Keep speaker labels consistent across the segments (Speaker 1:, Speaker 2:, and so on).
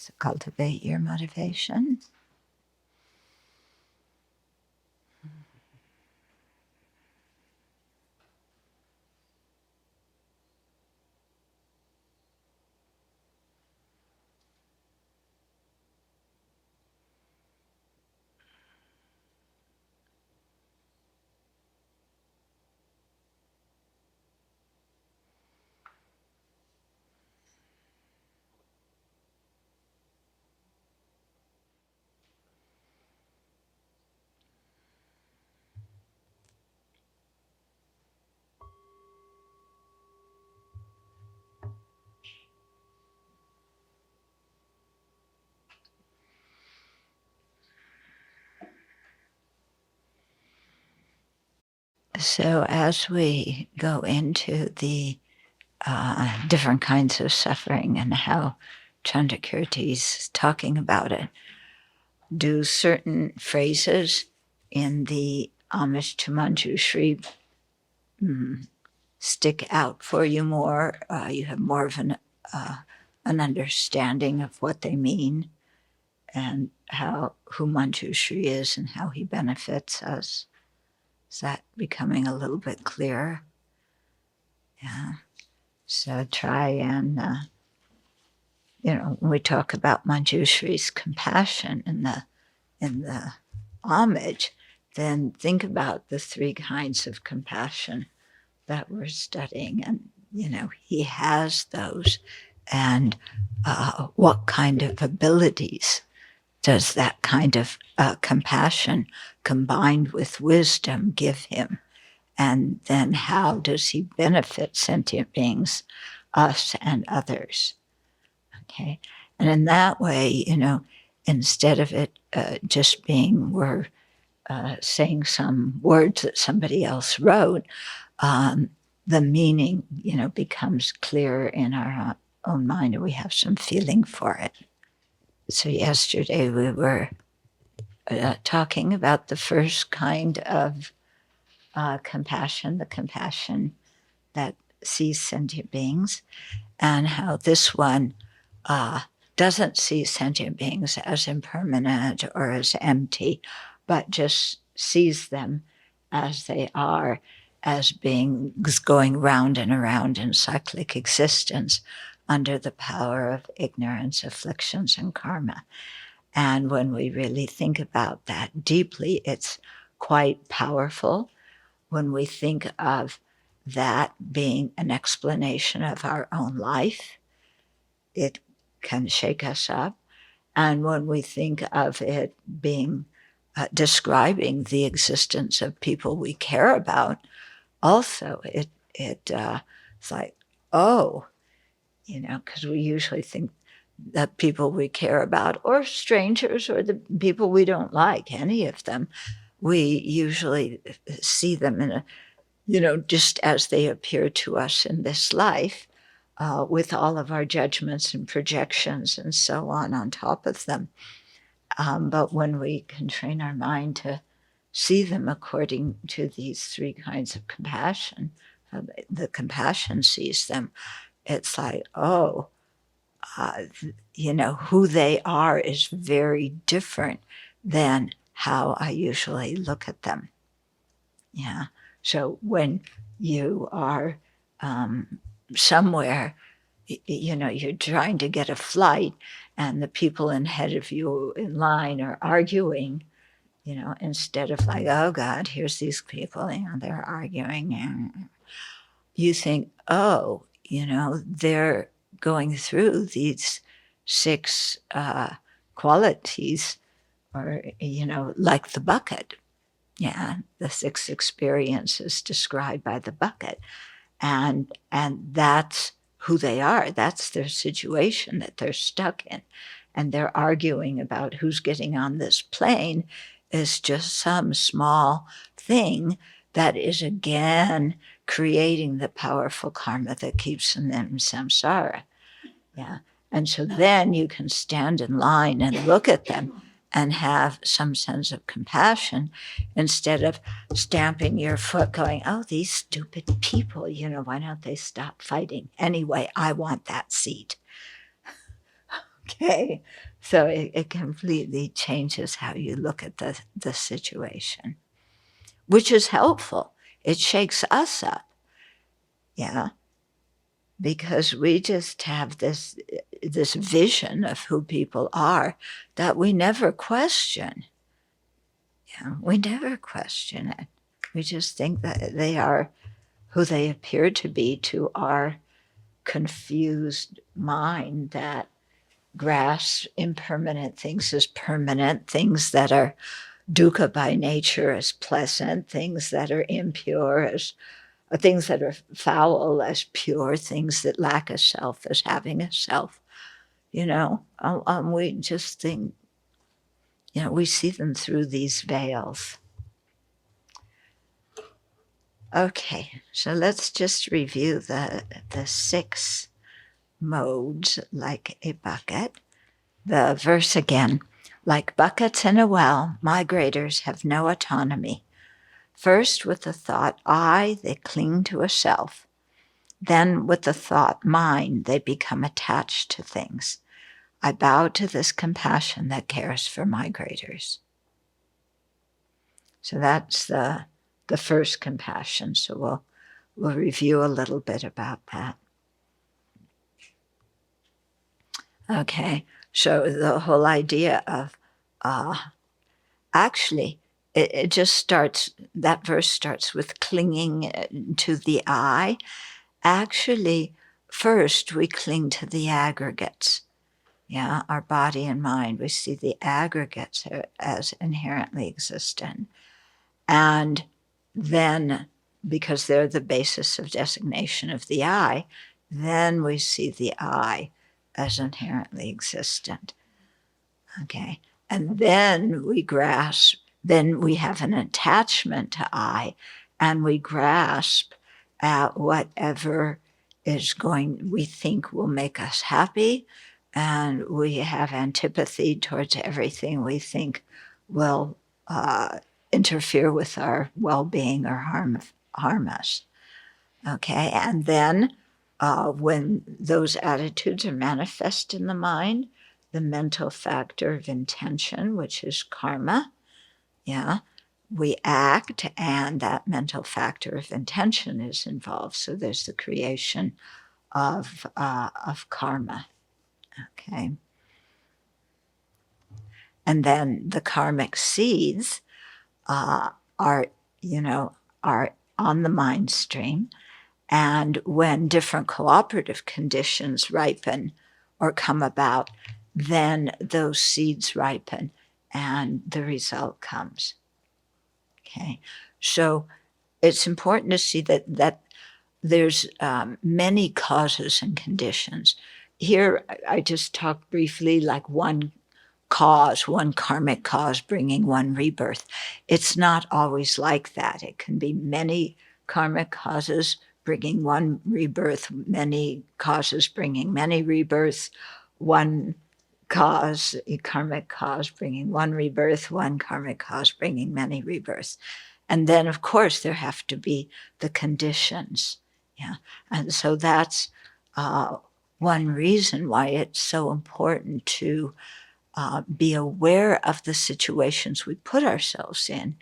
Speaker 1: So cultivate your motivation. So as we go into the different kinds of suffering and how Chandrakirti is talking about it, do certain phrases in the homage to Manjushri stick out for you more? You have more of an understanding of what they mean and who Manjushri is and how he benefits us. Is that becoming a little bit clearer? Yeah. So try and, when we talk about Manjushri's compassion in the homage, then think about the three kinds of compassion that we're studying. And, he has those. And what kind of abilities does that kind of compassion combined with wisdom give him? And then how does he benefit sentient beings, us and others? Okay. And in that way, instead of it just being we're saying some words that somebody else wrote, the meaning, becomes clearer in our own mind, and we have some feeling for it. So yesterday we were talking about the first kind of compassion, the compassion that sees sentient beings, and how this one doesn't see sentient beings as impermanent or as empty, but just sees them as they are, as beings going round and around in cyclic existence under the power of ignorance, afflictions, and karma. And when we really think about that deeply, it's quite powerful. When we think of that being an explanation of our own life, it can shake us up. And when we think of it being describing the existence of people we care about, also it's like, oh, because we usually think that people we care about, or strangers, or the people we don't like, any of them, we usually see them in just as they appear to us in this life, with all of our judgments and projections and so on top of them. But when we can train our mind to see them according to these three kinds of compassion, the compassion sees them, it's like, oh, who they are is very different than how I usually look at them. Yeah. So when you are somewhere, you're trying to get a flight and the people ahead of you in line are arguing, instead of like, oh God, here's these people, they're arguing. You think, oh, they're going through these 6 qualities, or, like the bucket. Yeah, the 6 experiences described by the bucket. And that's who they are. That's their situation that they're stuck in. And they're arguing about who's getting on this plane is just some small thing that is again creating the powerful karma that keeps them in samsara. Yeah. And so then you can stand in line and look at them and have some sense of compassion instead of stamping your foot going, oh, these stupid people, why don't they stop fighting? Anyway, I want that seat. Okay, so it completely changes how you look at the situation, which is helpful. It shakes us up, yeah, because we just have this vision of who people are that we never question. Yeah, we never question it. We just think that they are who they appear to be to our confused mind that grasps impermanent things as permanent, things that are dukkha by nature as pleasant, things that are impure as things that are foul as pure, things that lack a self as having a self. We just think, we see them through these veils. Okay, so let's just review the 6 modes like a bucket. The verse again, like buckets in a well, migrators have no autonomy. First, with the thought I, they cling to a self. Then, with the thought mine, they become attached to things. I bow to this compassion that cares for migrators. So that's the first compassion. So we'll review a little bit about that. Okay, so the whole idea of actually, it just starts, that verse starts with clinging to the I. Actually, first we cling to the aggregates. Yeah, our body and mind, we see the aggregates as inherently existent. And then, because they're the basis of designation of the I, then we see the I as inherently existent. Okay. And then we grasp, then we have an attachment to I, and we grasp at whatever we think will make us happy, and we have antipathy towards everything we think will interfere with our well-being or harm us. Okay, and then when those attitudes are manifest in the mind, the mental factor of intention, which is karma, yeah, we act, and that mental factor of intention is involved. So there's the creation of karma. Okay, and then the karmic seeds are on the mind stream. And when different cooperative conditions ripen or come about, then those seeds ripen and the result comes. Okay, so it's important to see that there's many causes and conditions. Here, I just talked briefly like one cause, one karmic cause bringing one rebirth. It's not always like that. It can be many karmic causes bringing one rebirth, many causes bringing many rebirths, one cause, a karmic cause bringing one rebirth, one karmic cause bringing many rebirths. And then, of course, there have to be the conditions. Yeah. And so that's one reason why it's so important to be aware of the situations we put ourselves in,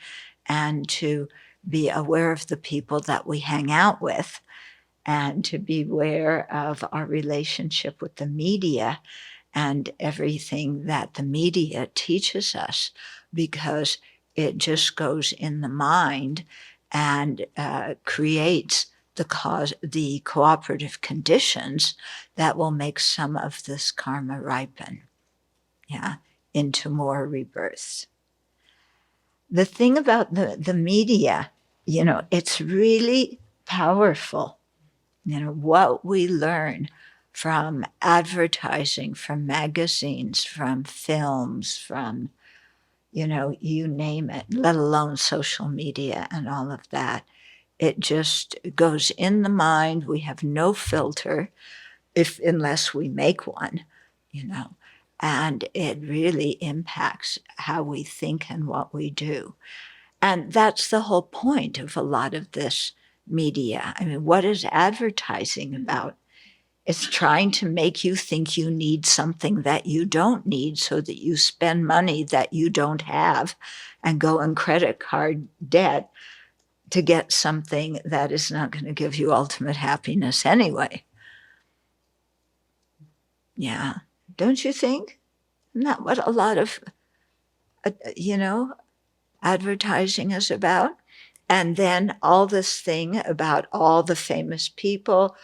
Speaker 1: and to be aware of the people that we hang out with, and to be aware of our relationship with the media and everything that the media teaches us, because it just goes in the mind and creates the cooperative conditions that will make some of this karma ripen, yeah, into more rebirths. The thing about the media, it's really powerful. What we learn from advertising, from magazines, from films, from, you name it, let alone social media and all of that. It just goes in the mind. We have no filter unless we make one, and it really impacts how we think and what we do. And that's the whole point of a lot of this media. I mean, what is advertising about? It's trying to make you think you need something that you don't need so that you spend money that you don't have and go in credit card debt to get something that is not going to give you ultimate happiness anyway. Yeah. Don't you think? Isn't that what a lot of, advertising is about? And then all this thing about all the famous people,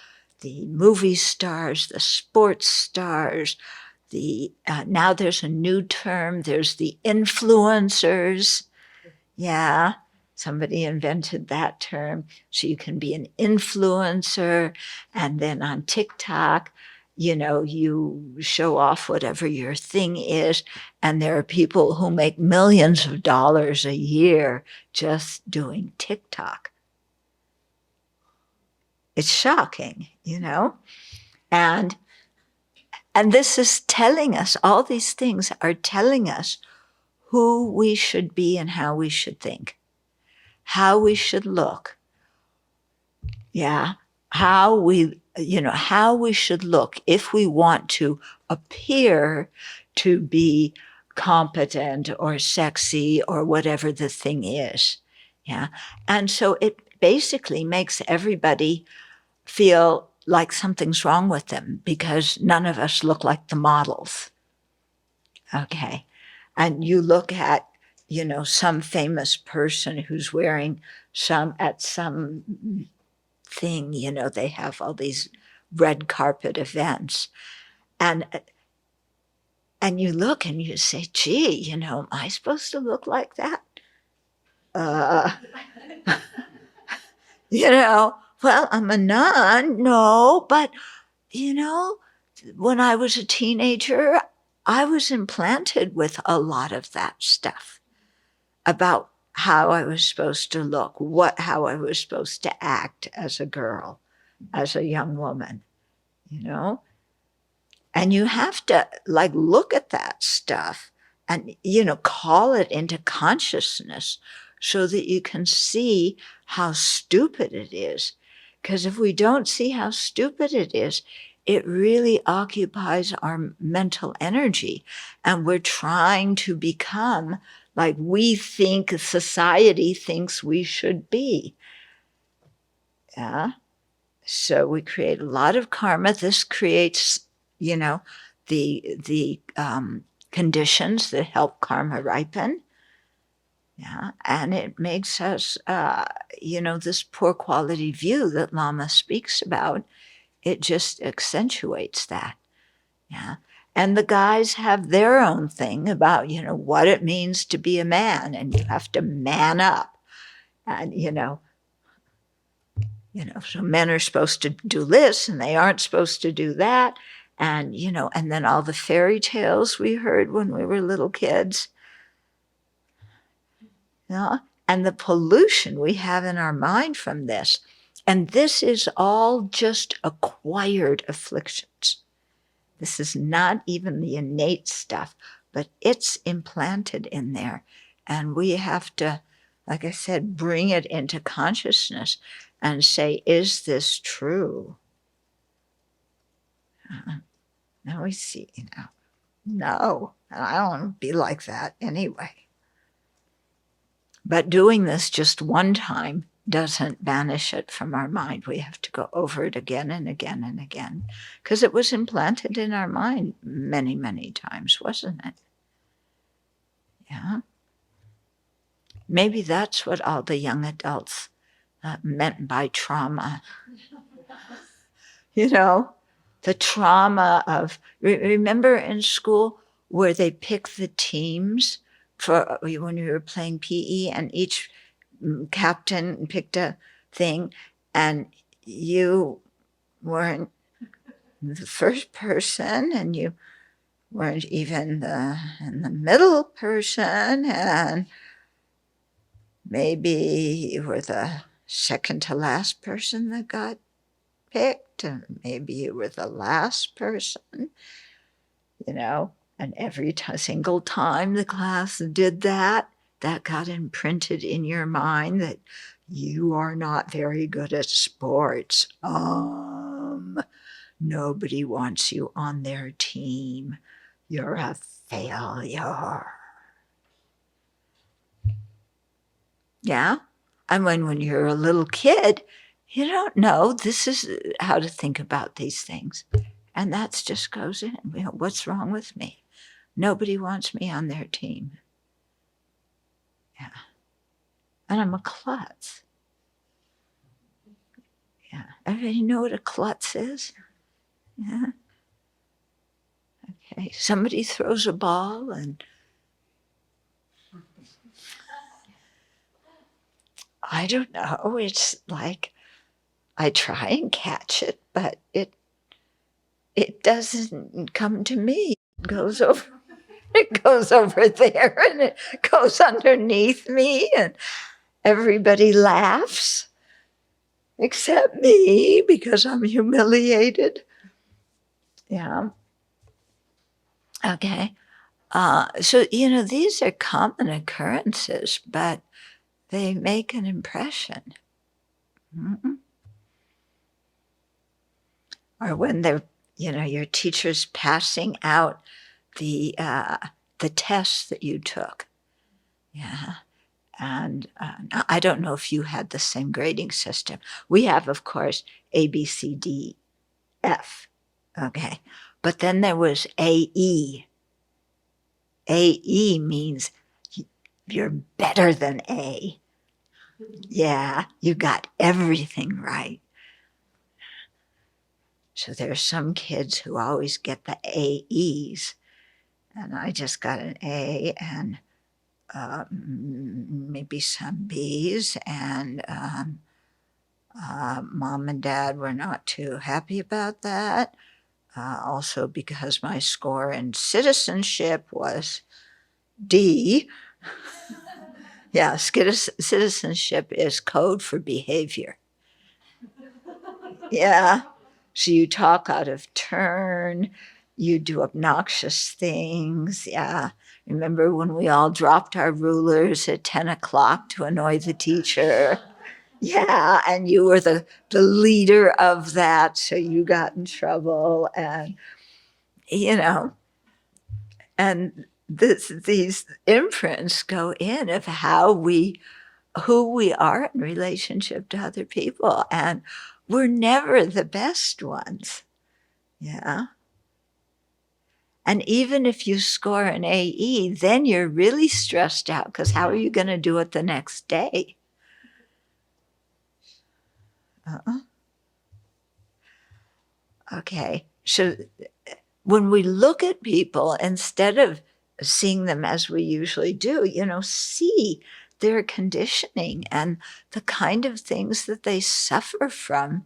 Speaker 1: the movie stars, the sports stars, now there's a new term, there's the influencers. Yeah, somebody invented that term. So you can be an influencer, and then on TikTok, you show off whatever your thing is, and there are people who make millions of dollars a year just doing TikTok. It's shocking, and this is telling us, all these things are telling us who we should be and how we should think, how we should look. Yeah, how we should look if we want to appear to be competent or sexy or whatever the thing is. Yeah, and so it basically makes everybody feel like something's wrong with them because none of us look like the models. Okay. And you look at, some famous person who's wearing some thing, they have all these red carpet events. And you look and you say, gee, am I supposed to look like that? Well, I'm a nun, no, but, when I was a teenager, I was implanted with a lot of that stuff about how I was supposed to look, how I was supposed to act as a girl, as a young woman, And you have to look at that stuff and, call it into consciousness so that you can see how stupid it is. Because if we don't see how stupid it is, it really occupies our mental energy. And we're trying to become like we think society thinks we should be. Yeah. So we create a lot of karma. This creates, the conditions that help karma ripen. Yeah. And it makes us, this poor quality view that Lama speaks about, it just accentuates that. Yeah. And the guys have their own thing about, what it means to be a man, and you have to man up. And, so men are supposed to do this and they aren't supposed to do that. And, and then all the fairy tales we heard when we were little kids. And the pollution we have in our mind from this. And this is all just acquired afflictions. This is not even the innate stuff, but it's implanted in there. And we have to, like I said, bring it into consciousness and say, is this true? Now we see, no, I don't want to be like that anyway. But doing this just one time doesn't banish it from our mind. We have to go over it again and again and again, because it was implanted in our mind many, many times, wasn't it? Yeah. Maybe that's what all the young adults meant by trauma. The trauma of, remember in school where they pick the teams for when we were playing PE, and each captain picked a thing, and you weren't the first person, and you weren't even the middle person, and maybe you were the second to last person that got picked, and maybe you were the last person, and every single time the class did that, that got imprinted in your mind that you are not very good at sports. Nobody wants you on their team. You're a failure. Yeah? And when you're a little kid, you don't know this is how to think about these things. And that just goes in. You know, what's wrong with me? Nobody wants me on their team. Yeah. And I'm a klutz. Yeah. Everybody know what a klutz is? Yeah. Okay. Somebody throws a ball and I don't know. It's like I try and catch it, but it doesn't come to me. It goes over there and it goes underneath me and everybody laughs except me because I'm humiliated. Yeah. Okay. So, these are common occurrences, but they make an impression. Mm-hmm. Or when they're, your teacher's passing out the tests that you took. Yeah. And I don't know if you had the same grading system. We have, of course, A, B, C, D, F. Okay. But then there was AE. AE means you're better than A. Yeah, you got everything right. So there's some kids who always get the AEs. And I just got an A and maybe some B's. And mom and dad were not too happy about that. Also because my score in citizenship was D. Yeah, citizenship is code for behavior. Yeah. So you talk out of turn, you do obnoxious things. Yeah. Remember when we all dropped our rulers at 10 o'clock to annoy the teacher? Yeah. And you were the leader of that. So you got in trouble. And, and these imprints go in of who we are in relationship to other people. And we're never the best ones. Yeah. And even if you score an AE, then you're really stressed out because how are you going to do it the next day? Okay. So when we look at people, instead of seeing them as we usually do, see their conditioning and the kind of things that they suffer from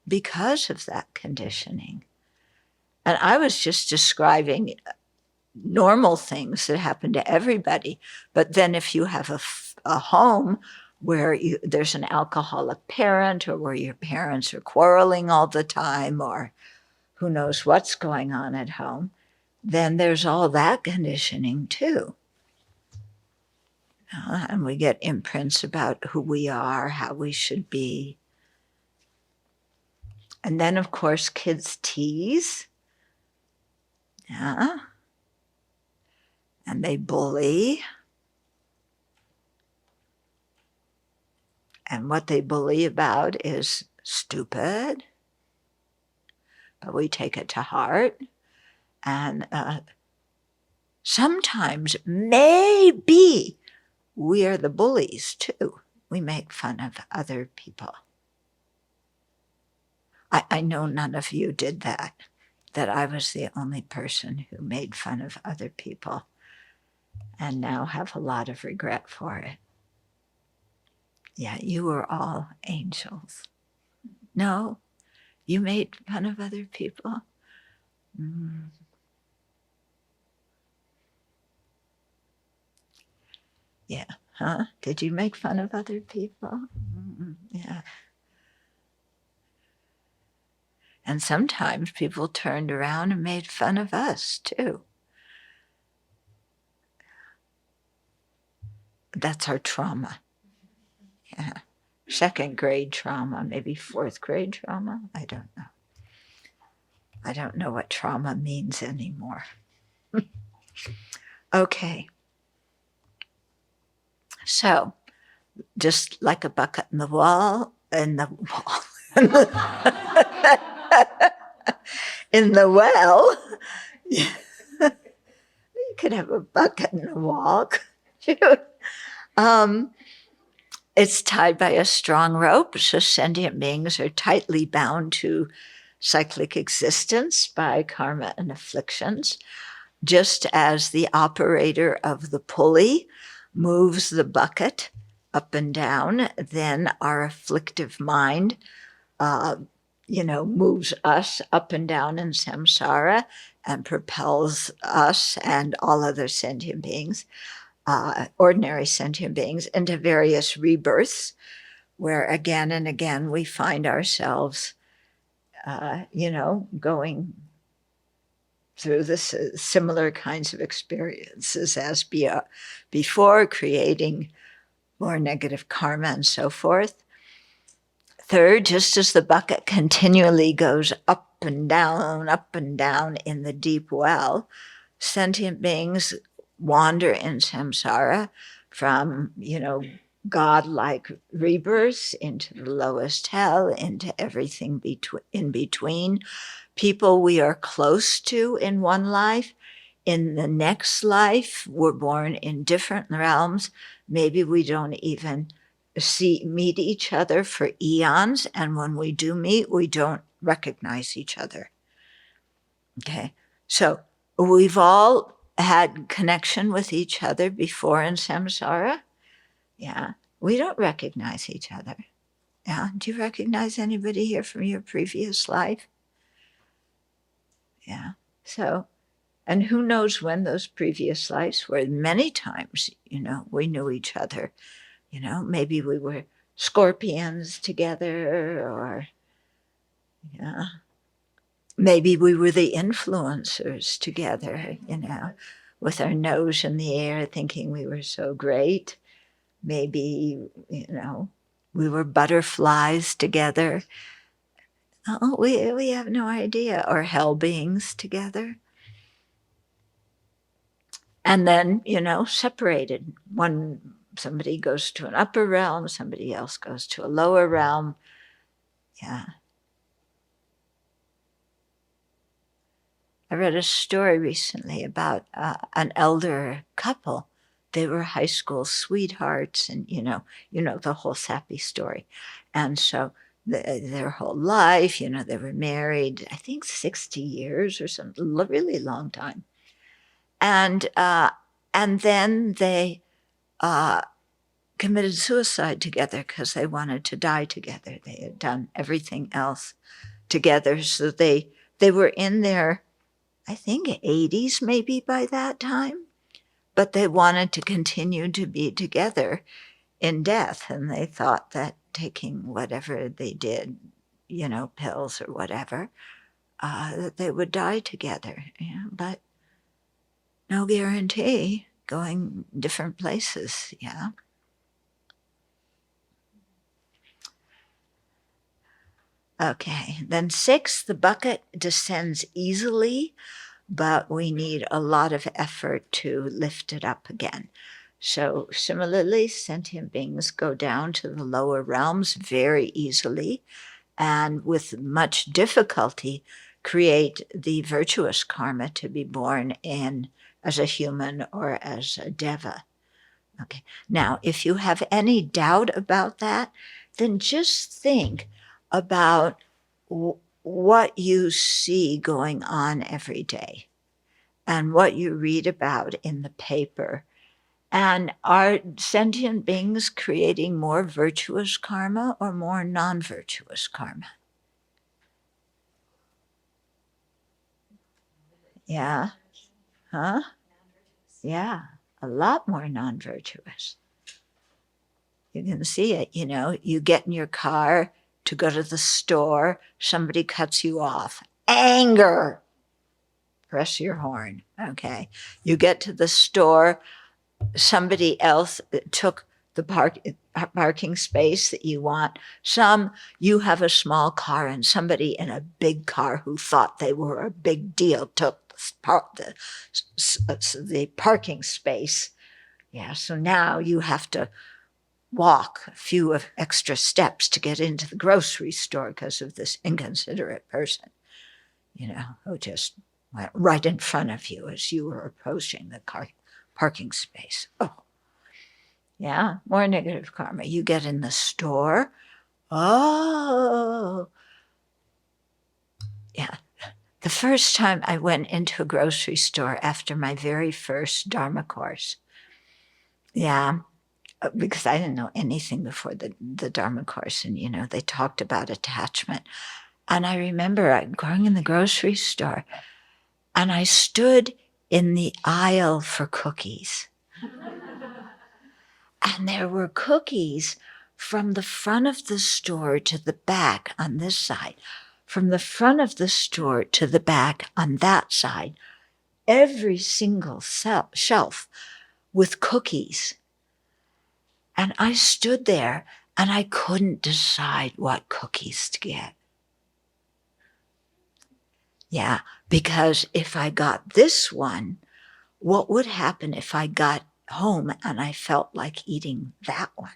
Speaker 1: because of that conditioning. And I was just describing normal things that happen to everybody. But then if you have a home where there's an alcoholic parent or where your parents are quarreling all the time or who knows what's going on at home, then there's all that conditioning too. And we get imprints about who we are, how we should be. And then, of course, kids tease. Yeah. And they bully. And what they bully about is stupid. But we take it to heart. And sometimes, maybe, we are the bullies too. We make fun of other people. I know none of you did that I was the only person who made fun of other people and now have a lot of regret for it. Yeah, you were all angels. No, you made fun of other people. Yeah, huh? Did you make fun of other people? Yeah. And sometimes people turned around and made fun of us too. That's our trauma. Yeah. Second grade trauma, maybe fourth grade trauma. I don't know. I don't know what trauma means anymore. Okay. So, just like a bucket in the wall, in the well, you could have a bucket in the wall. It's tied by a strong rope, so sentient beings are tightly bound to cyclic existence by karma and afflictions, just as the operator of the pulley moves the bucket up and down, then our afflictive mind, moves us up and down in samsara and propels us and all other sentient beings, ordinary sentient beings, into various rebirths, where again and again we find ourselves, going through this similar kinds of experiences as before, creating more negative karma and so forth. Third, just as the bucket continually goes up and down in the deep well, sentient beings wander in samsara from, godlike rebirths into the lowest hell, into everything in between. People we are close to in one life, in the next life, we're born in different realms. Maybe we don't even meet each other for eons, and when we do meet, we don't recognize each other. Okay, so we've all had connection with each other before in samsara. Yeah, we don't recognize each other. Yeah, do you recognize anybody here from your previous life? Yeah, so, and who knows when those previous lives were. Many times, we knew each other. Maybe we were scorpions together, or maybe we were the influencers together, with our nose in the air thinking we were so great. Maybe, we were butterflies together. Oh, we have no idea. Or hell beings together. And then, separated. Somebody goes to an upper realm, somebody else goes to a lower realm. Yeah. I read a story recently about an elder couple. They were high school sweethearts, and the whole sappy story. And so their whole life, they were married, I think 60 years or something, really long time. And then they committed suicide together because they wanted to die together. They had done everything else together. So they were in their, I think, 80s maybe by that time, but they wanted to continue to be together in death. And they thought that taking whatever they did, pills or whatever, that they would die together. But no guarantee, going different places. Yeah. Okay, then 6, the bucket descends easily, but we need a lot of effort to lift it up again. So similarly, sentient beings go down to the lower realms very easily, and with much difficulty create the virtuous karma to be born in as a human or as a deva. Okay, now if you have any doubt about that, then just think about what you see going on every day and what you read about in the paper. And are sentient beings creating more virtuous karma or more non-virtuous karma? Yeah. Huh? Yeah. A lot more non-virtuous. You can see it, you get in your car to go to the store, somebody cuts you off. Anger. Press your horn. Okay. You get to the store, somebody else took the parking space that you want. Some, you have a small car and somebody in a big car who thought they were a big deal took the parking space. Yeah, so now you have to walk a few extra steps to get into the grocery store because of this inconsiderate person, who just went right in front of you as you were approaching the parking space. Oh, yeah, more negative karma. You get in the store. Oh, yeah. The first time I went into a grocery store after my very first Dharma course, yeah, because I didn't know anything before the Dharma course, and they talked about attachment. And I remember going in the grocery store, and I stood in the aisle for cookies. And there were cookies from the front of the store to the back on this side, from the front of the store to the back on that side, every single shelf with cookies. And I stood there and I couldn't decide what cookies to get. Yeah, because if I got this one, what would happen if I got home and I felt like eating that one?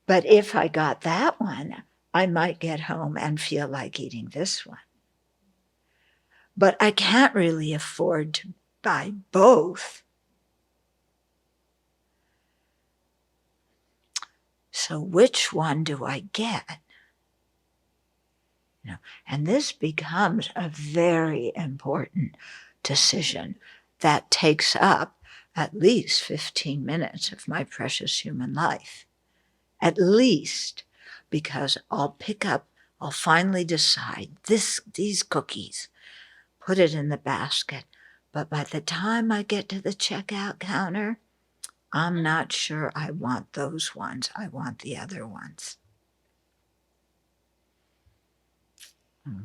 Speaker 1: But if I got that one, I might get home and feel like eating this one. But I can't really afford to buy both. So which one do I get? And this becomes a very important decision that takes up at least 15 minutes of my precious human life. At least, because I'll finally decide these cookies, put it in the basket. But by the time I get to the checkout counter, I'm not sure I want those ones. I want the other ones.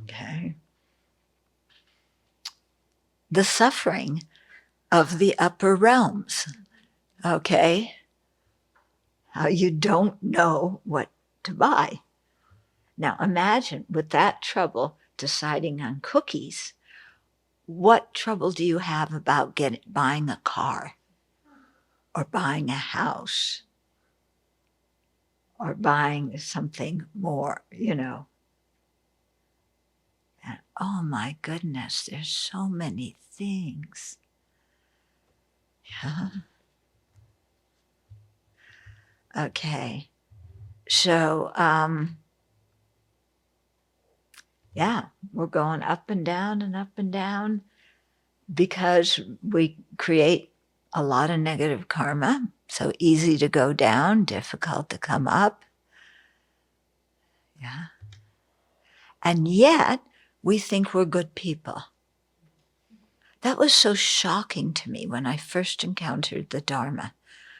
Speaker 1: Okay. The suffering of the upper realms. Okay. How you don't know what to buy. Now imagine with that trouble deciding on cookies, what trouble do you have about buying a car or buying a house or buying something more, And, oh my goodness, there's so many things. Yeah. Okay. So, yeah, we're going up and down because we create a lot of negative karma. So easy to go down, difficult to come up. Yeah. And yet we think we're good people. That was so shocking to me when I first encountered the Dharma,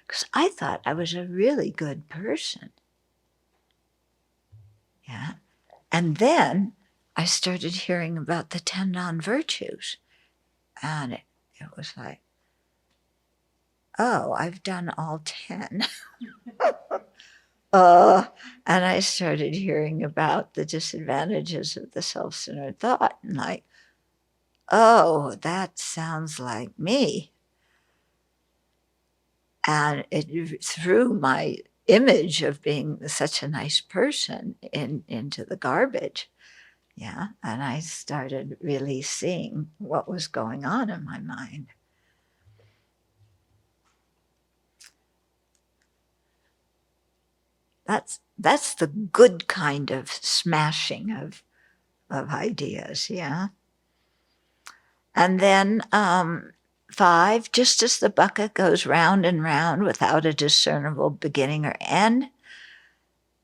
Speaker 1: because I thought I was a really good person. Yeah. And then I started hearing about the 10 non-virtues. And it was like, oh, I've done all 10. And I started hearing about the disadvantages of the self-centered thought. And like, oh, that sounds like me. And it threw my image of being such a nice person into the garbage. Yeah. And I started really seeing what was going on in my mind. That's the good kind of smashing of ideas, yeah. And then 5, just as the bucket goes round and round without a discernible beginning or end,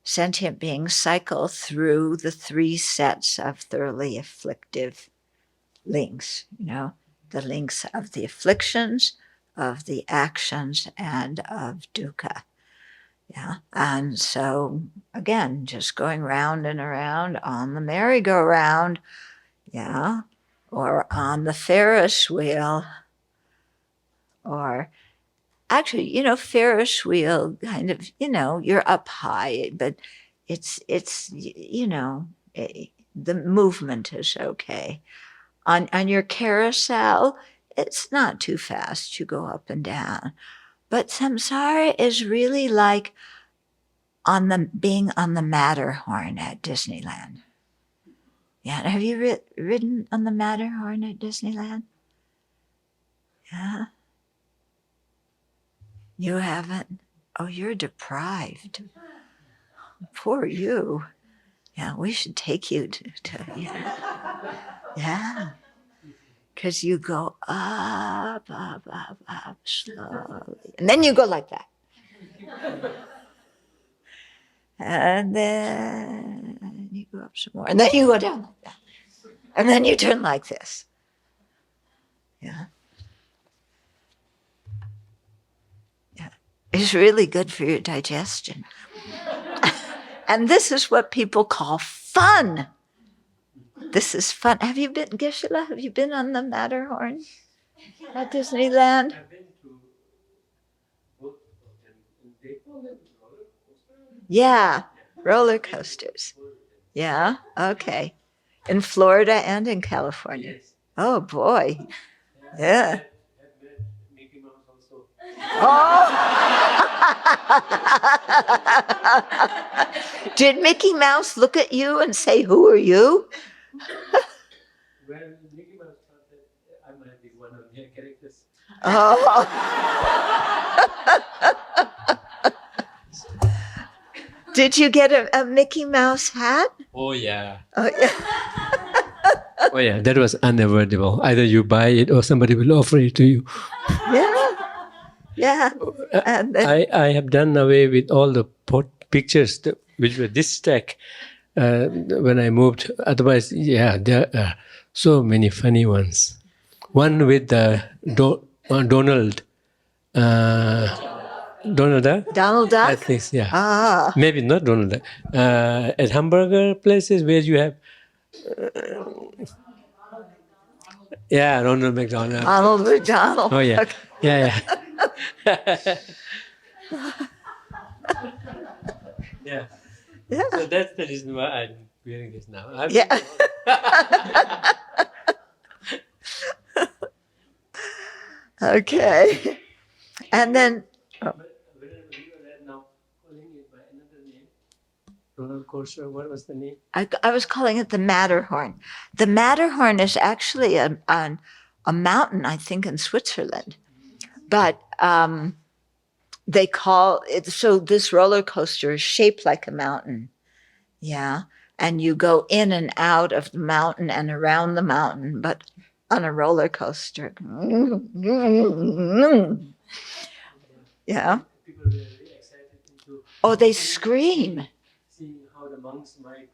Speaker 1: sentient beings cycle through the 3 sets of thoroughly afflictive links, the links of the afflictions, of the actions, and of dukkha. Yeah. And so, again, just going round and around on the merry-go-round, yeah, or on the Ferris wheel, or actually, Ferris wheel kind of, you're up high, but it's the movement is okay. On your carousel, it's not too fast. You go up and down. But samsara is really like being on the Matterhorn at Disneyland. Yeah, have you ridden on the Matterhorn at Disneyland? Yeah. You haven't? Oh, you're deprived. Poor you. Yeah, we should take you to yeah. Because you go up, slowly. And then you go like that. And then you go up some more. And then you go down like that. And then you turn like this. Yeah. Yeah. It's really good for your digestion. And this is what people call fun. This is fun. Have you been, Geshe-la, have you been on the Matterhorn at Disneyland?
Speaker 2: I've been to both of them. They call them roller coasters?
Speaker 1: Yeah, roller coasters. Yeah, okay. In Florida and in California.
Speaker 2: Yes.
Speaker 1: Oh, boy. Yeah.
Speaker 2: I've met Mickey Mouse also.
Speaker 1: Oh! Did Mickey Mouse look at you and say, "Who are you?"
Speaker 2: Well, Mickey Mouse thought that I might be one of their characters.
Speaker 1: Oh. Did you get a Mickey Mouse hat?
Speaker 2: Oh, yeah.
Speaker 1: Oh, yeah.
Speaker 2: Oh, yeah. That was unavoidable. Either you buy it or somebody will offer it to you.
Speaker 1: Yeah. Yeah. And
Speaker 2: I have done away with all the pictures which were this stack when I moved. Otherwise, yeah, there are so many funny ones. One with Donald. Donald Duck?
Speaker 1: Donald Duck?
Speaker 2: I think, yeah.
Speaker 1: Ah.
Speaker 2: Maybe not Donald Duck. At hamburger places where you have... yeah, Ronald McDonald.
Speaker 1: Ronald McDonald.
Speaker 2: Oh, yeah.
Speaker 1: Okay.
Speaker 2: Yeah, yeah. Yeah.
Speaker 1: Yeah.
Speaker 2: So that's the reason why I'm wearing this now.
Speaker 1: Yeah. Okay. And then...
Speaker 2: But whenever you are now calling it by another name, roller coaster, what was the name?
Speaker 1: I was calling it the Matterhorn. The Matterhorn is actually a mountain, I think, in Switzerland. But they call it, so this roller coaster is shaped like a mountain. Yeah. And you go in and out of the mountain and around the mountain, but on a roller coaster. Yeah.
Speaker 2: People were really excited into
Speaker 1: They scream.
Speaker 2: seeing how the monks might,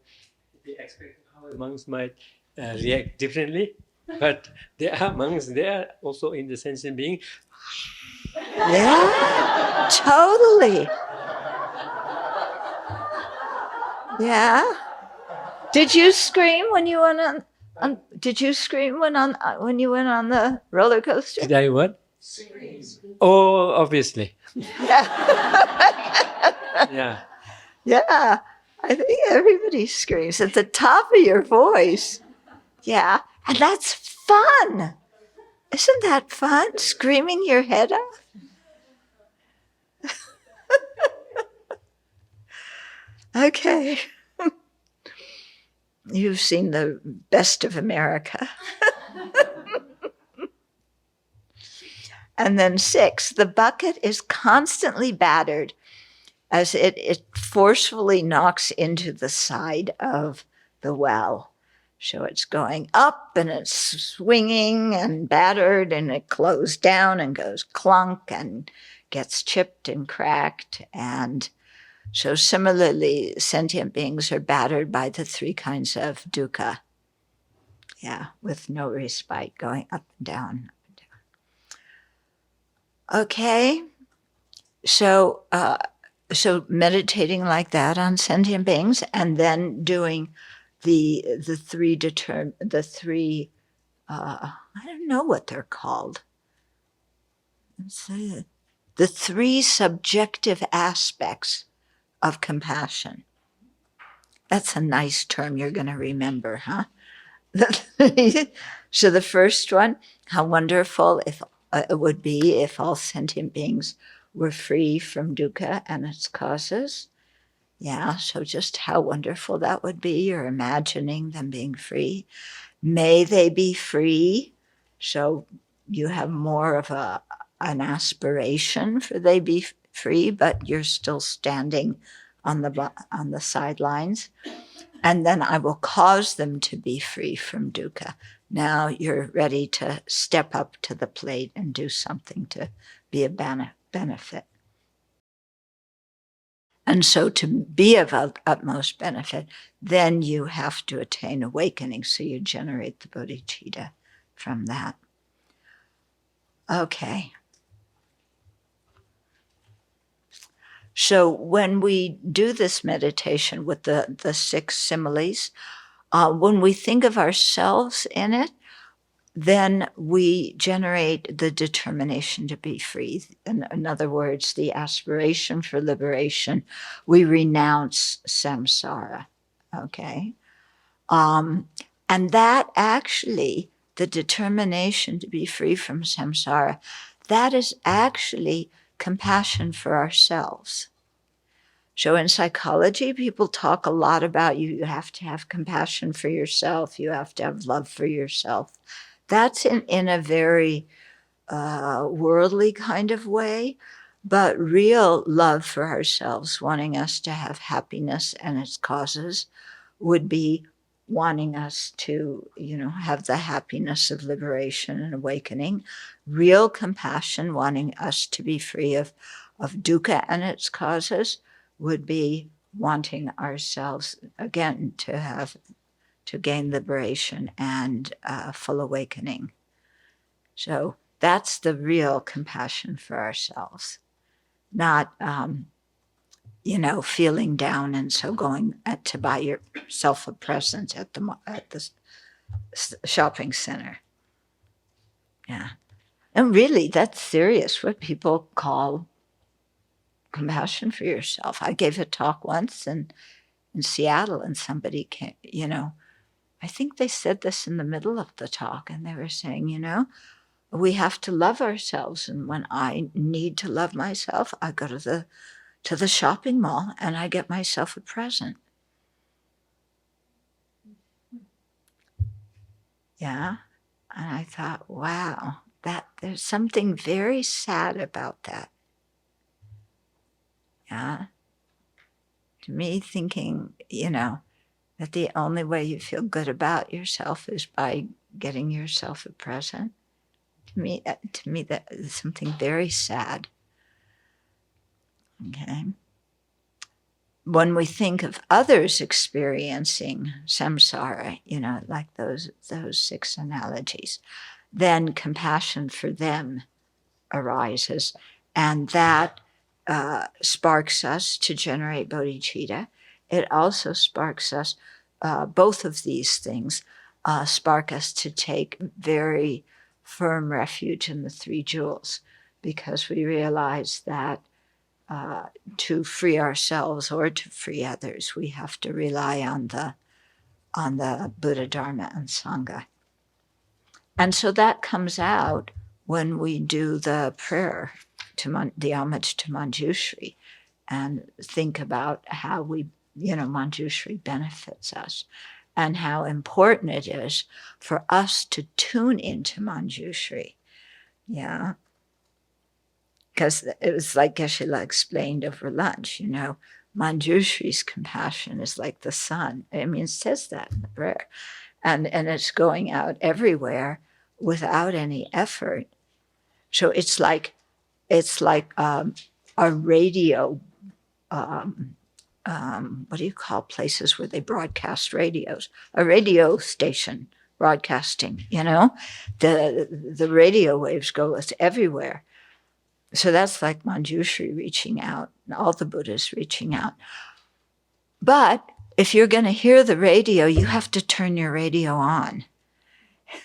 Speaker 2: they expect how the monks might react differently. But they are monks, they are also in the sentient being.
Speaker 1: Yeah, totally. Yeah. Did you scream when you went on? Did you scream when you went on the roller coaster?
Speaker 2: Did I what? Scream. Oh, obviously.
Speaker 1: Yeah.
Speaker 2: Yeah.
Speaker 1: Yeah. I think everybody screams at the top of your voice. Yeah. And that's fun. Isn't that fun? Screaming your head off? Okay. You've seen the best of America. And then 6, the bucket is constantly battered as it forcefully knocks into the side of the well. So it's going up and it's swinging and battered and it closes down and goes clunk and gets chipped and cracked. And so similarly, sentient beings are battered by the 3 kinds of dukkha. Yeah, with no respite, going up and down. Okay, so meditating like that on sentient beings, and then doing the 3 I don't know what they're called. Let's see. the three subjective aspects of compassion. That's a nice term you're going to remember, huh? So the first one, how wonderful if it would be if all sentient beings were free from dukkha and its causes. Yeah, so just how wonderful that would be. You're imagining them being free. May they be free. So you have more of an aspiration for they be free, but you're still standing on the sidelines. And then I will cause them to be free from dukkha. Now you're ready to step up to the plate and do something to be a benefit. And so to be of utmost benefit, then you have to attain awakening. So you generate the bodhicitta from that. Okay. So when we do this meditation with the 6 similes, when we think of ourselves in it, then we generate the determination to be free. In other words, the aspiration for liberation. We renounce samsara, okay? And that actually, the determination to be free from samsara, that is actually compassion for ourselves. So in psychology, people talk a lot about you have to have compassion for yourself, you have to have love for yourself. That's in a very worldly kind of way, but real love for ourselves, wanting us to have happiness and its causes, would be wanting us to, have the happiness of liberation and awakening. Real compassion, wanting us to be free of dukkha and its causes, would be wanting ourselves, again, to gain liberation and full awakening. So that's the real compassion for ourselves, not, feeling down and so going to buy yourself a present at the shopping center. Yeah. And really, that's serious, what people call compassion for yourself. I gave a talk once in Seattle, and somebody came, I think they said this in the middle of the talk, and they were saying, we have to love ourselves. And when I need to love myself, I go to the shopping mall and I get myself a present. Yeah. And I thought, wow, there's something very sad about that. Yeah. To me, thinking, that the only way you feel good about yourself is by getting yourself a present. To me, that is something very sad. Okay. When we think of others experiencing samsara, like those 6 analogies, then compassion for them arises, and that sparks us to generate bodhicitta. It also sparks us, both of these things spark us to take very firm refuge in the 3 jewels, because we realize that to free ourselves or to free others, we have to rely on the Buddha, Dharma, and Sangha. And so that comes out when we do the prayer, the homage to Manjushri, and think about how Manjushri benefits us, and how important it is for us to tune into Manjushri. Yeah. Because it was like Geshe-la explained over lunch, Manjushri's compassion is like the sun. I mean, it says that in the prayer. And it's going out everywhere without any effort. So it's like a radio, what do you call places where they broadcast radios? A radio station broadcasting, the radio waves go everywhere. So that's like Manjushri reaching out, and all the Buddhas reaching out. But if you're going to hear the radio, you have to turn your radio on.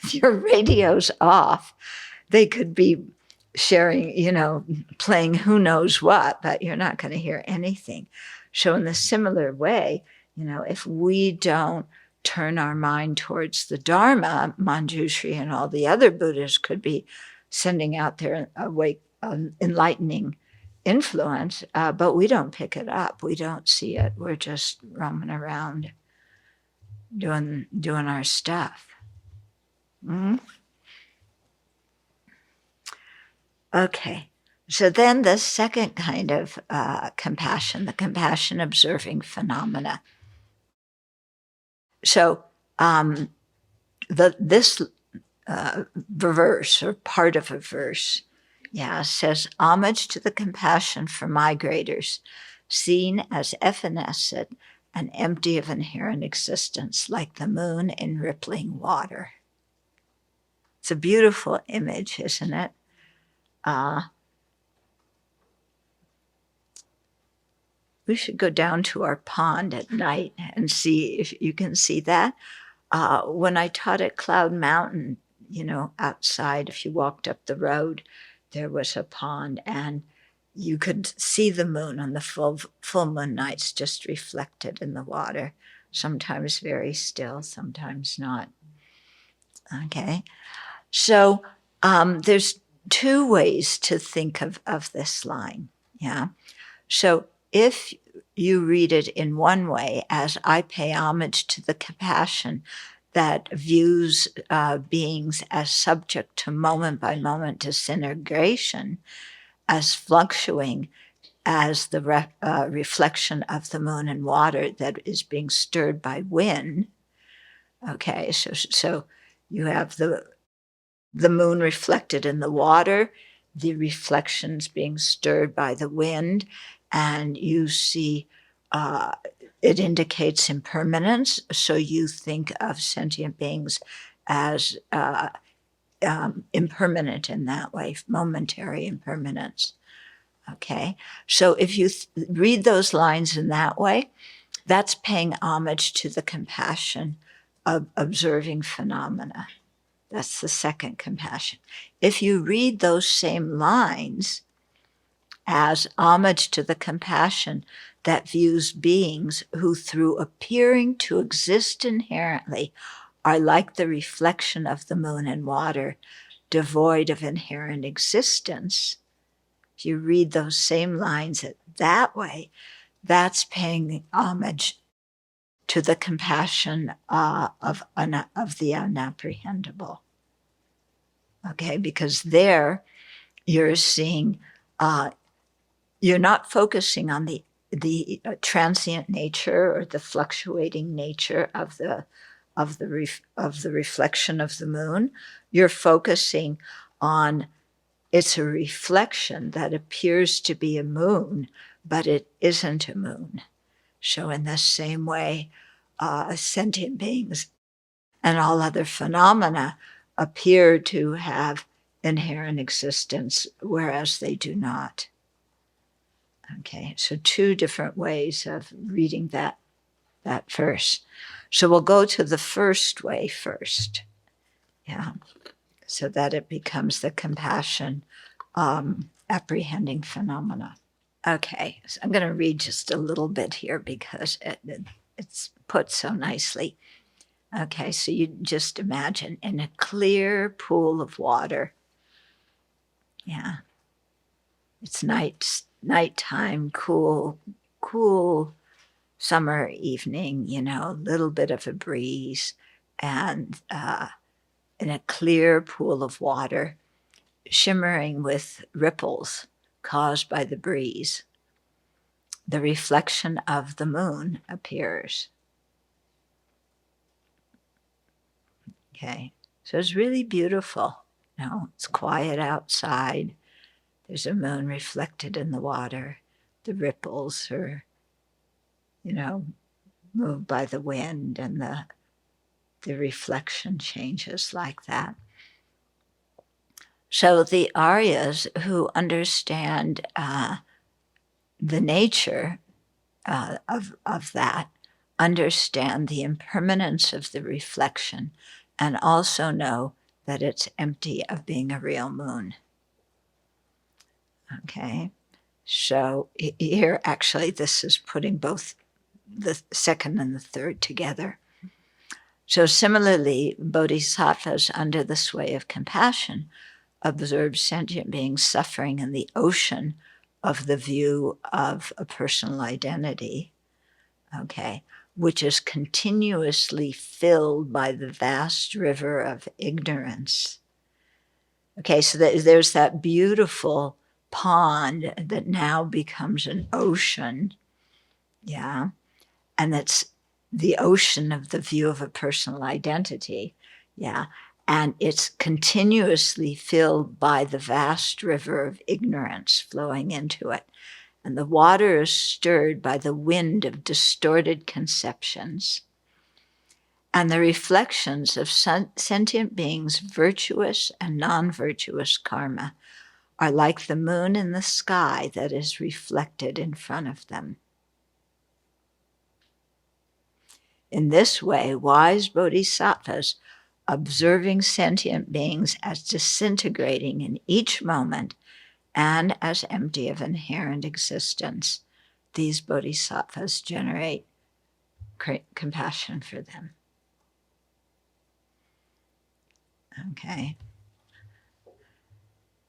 Speaker 1: If your radio's off, they could be sharing, playing who knows what, but you're not going to hear anything. So in the similar way, if we don't turn our mind towards the Dharma, Manjushri and all the other Buddhas could be sending out their enlightening influence, but we don't pick it up. We don't see it. We're just roaming around doing our stuff. Mm-hmm. Okay. So then the second kind of compassion, the compassion observing phenomena. So this verse, or part of a verse, says, homage to the compassion for migrators, seen as evanescent and empty of inherent existence, like the moon in rippling water. It's a beautiful image, isn't it? We should go down to our pond at night and see if you can see that. When I taught at Cloud Mountain, outside, if you walked up the road, there was a pond, and you could see the moon on the full moon nights just reflected in the water, sometimes very still, sometimes not. Okay, so there's two ways to think of this line. So if you read it in one way, as I pay homage to the compassion that views beings as subject to moment by moment disintegration, as fluctuating as the reflection of the moon and water that is being stirred by wind. Okay, so you have the moon reflected in the water, the reflections being stirred by the wind, and you see it indicates impermanence. So you think of sentient beings as impermanent in that way, momentary impermanence. Okay, so if you read those lines in that way, that's paying homage to the compassion of observing phenomena. That's the second compassion. If you read those same lines as homage to the compassion that views beings who, through appearing to exist inherently, are like the reflection of the moon and water, devoid of inherent existence, if you read those same lines that way, that's paying homage to the compassion of the unapprehendable. Okay, because there you're seeing, you're not focusing on the transient nature or the fluctuating nature of the reflection of the moon. You're focusing on it's a reflection that appears to be a moon, but it isn't a moon. So in the same way, sentient beings and all other phenomena appear to have inherent existence, whereas they do not. Okay, so two different ways of reading that verse. So we'll go to the first way first. So that it becomes the compassion apprehending phenomena. Okay, so I'm going to read just a little bit here because it's put so nicely. Okay, so you just imagine in a clear pool of water. It's nighttime, cool summer evening, a little bit of a breeze, and in a clear pool of water, shimmering with ripples caused by the breeze, the reflection of the moon appears. Okay, so it's really beautiful. It's quiet outside. There's a moon reflected in the water. The ripples are, moved by the wind, and the reflection changes like that. So the Aryas who understand the nature of that understand the impermanence of the reflection and also know that it's empty of being a real moon. Okay. So here, actually, this is putting both the second and the third together. So similarly, bodhisattvas under the sway of compassion observe sentient beings suffering in the ocean of the view of a personal identity, okay, which is continuously filled by the vast river of ignorance. Okay, so there's that beautiful pond that now becomes an ocean, yeah, and that's the ocean of the view of a personal identity, yeah, and it's continuously filled by the vast river of ignorance flowing into it. And the water is stirred by the wind of distorted conceptions. And the reflections of sentient beings' virtuous and non-virtuous karma are like the moon in the sky that is reflected in front of them. In this way, wise bodhisattvas, observing sentient beings as disintegrating in each moment and as empty of inherent existence, these bodhisattvas generate compassion for them. Okay.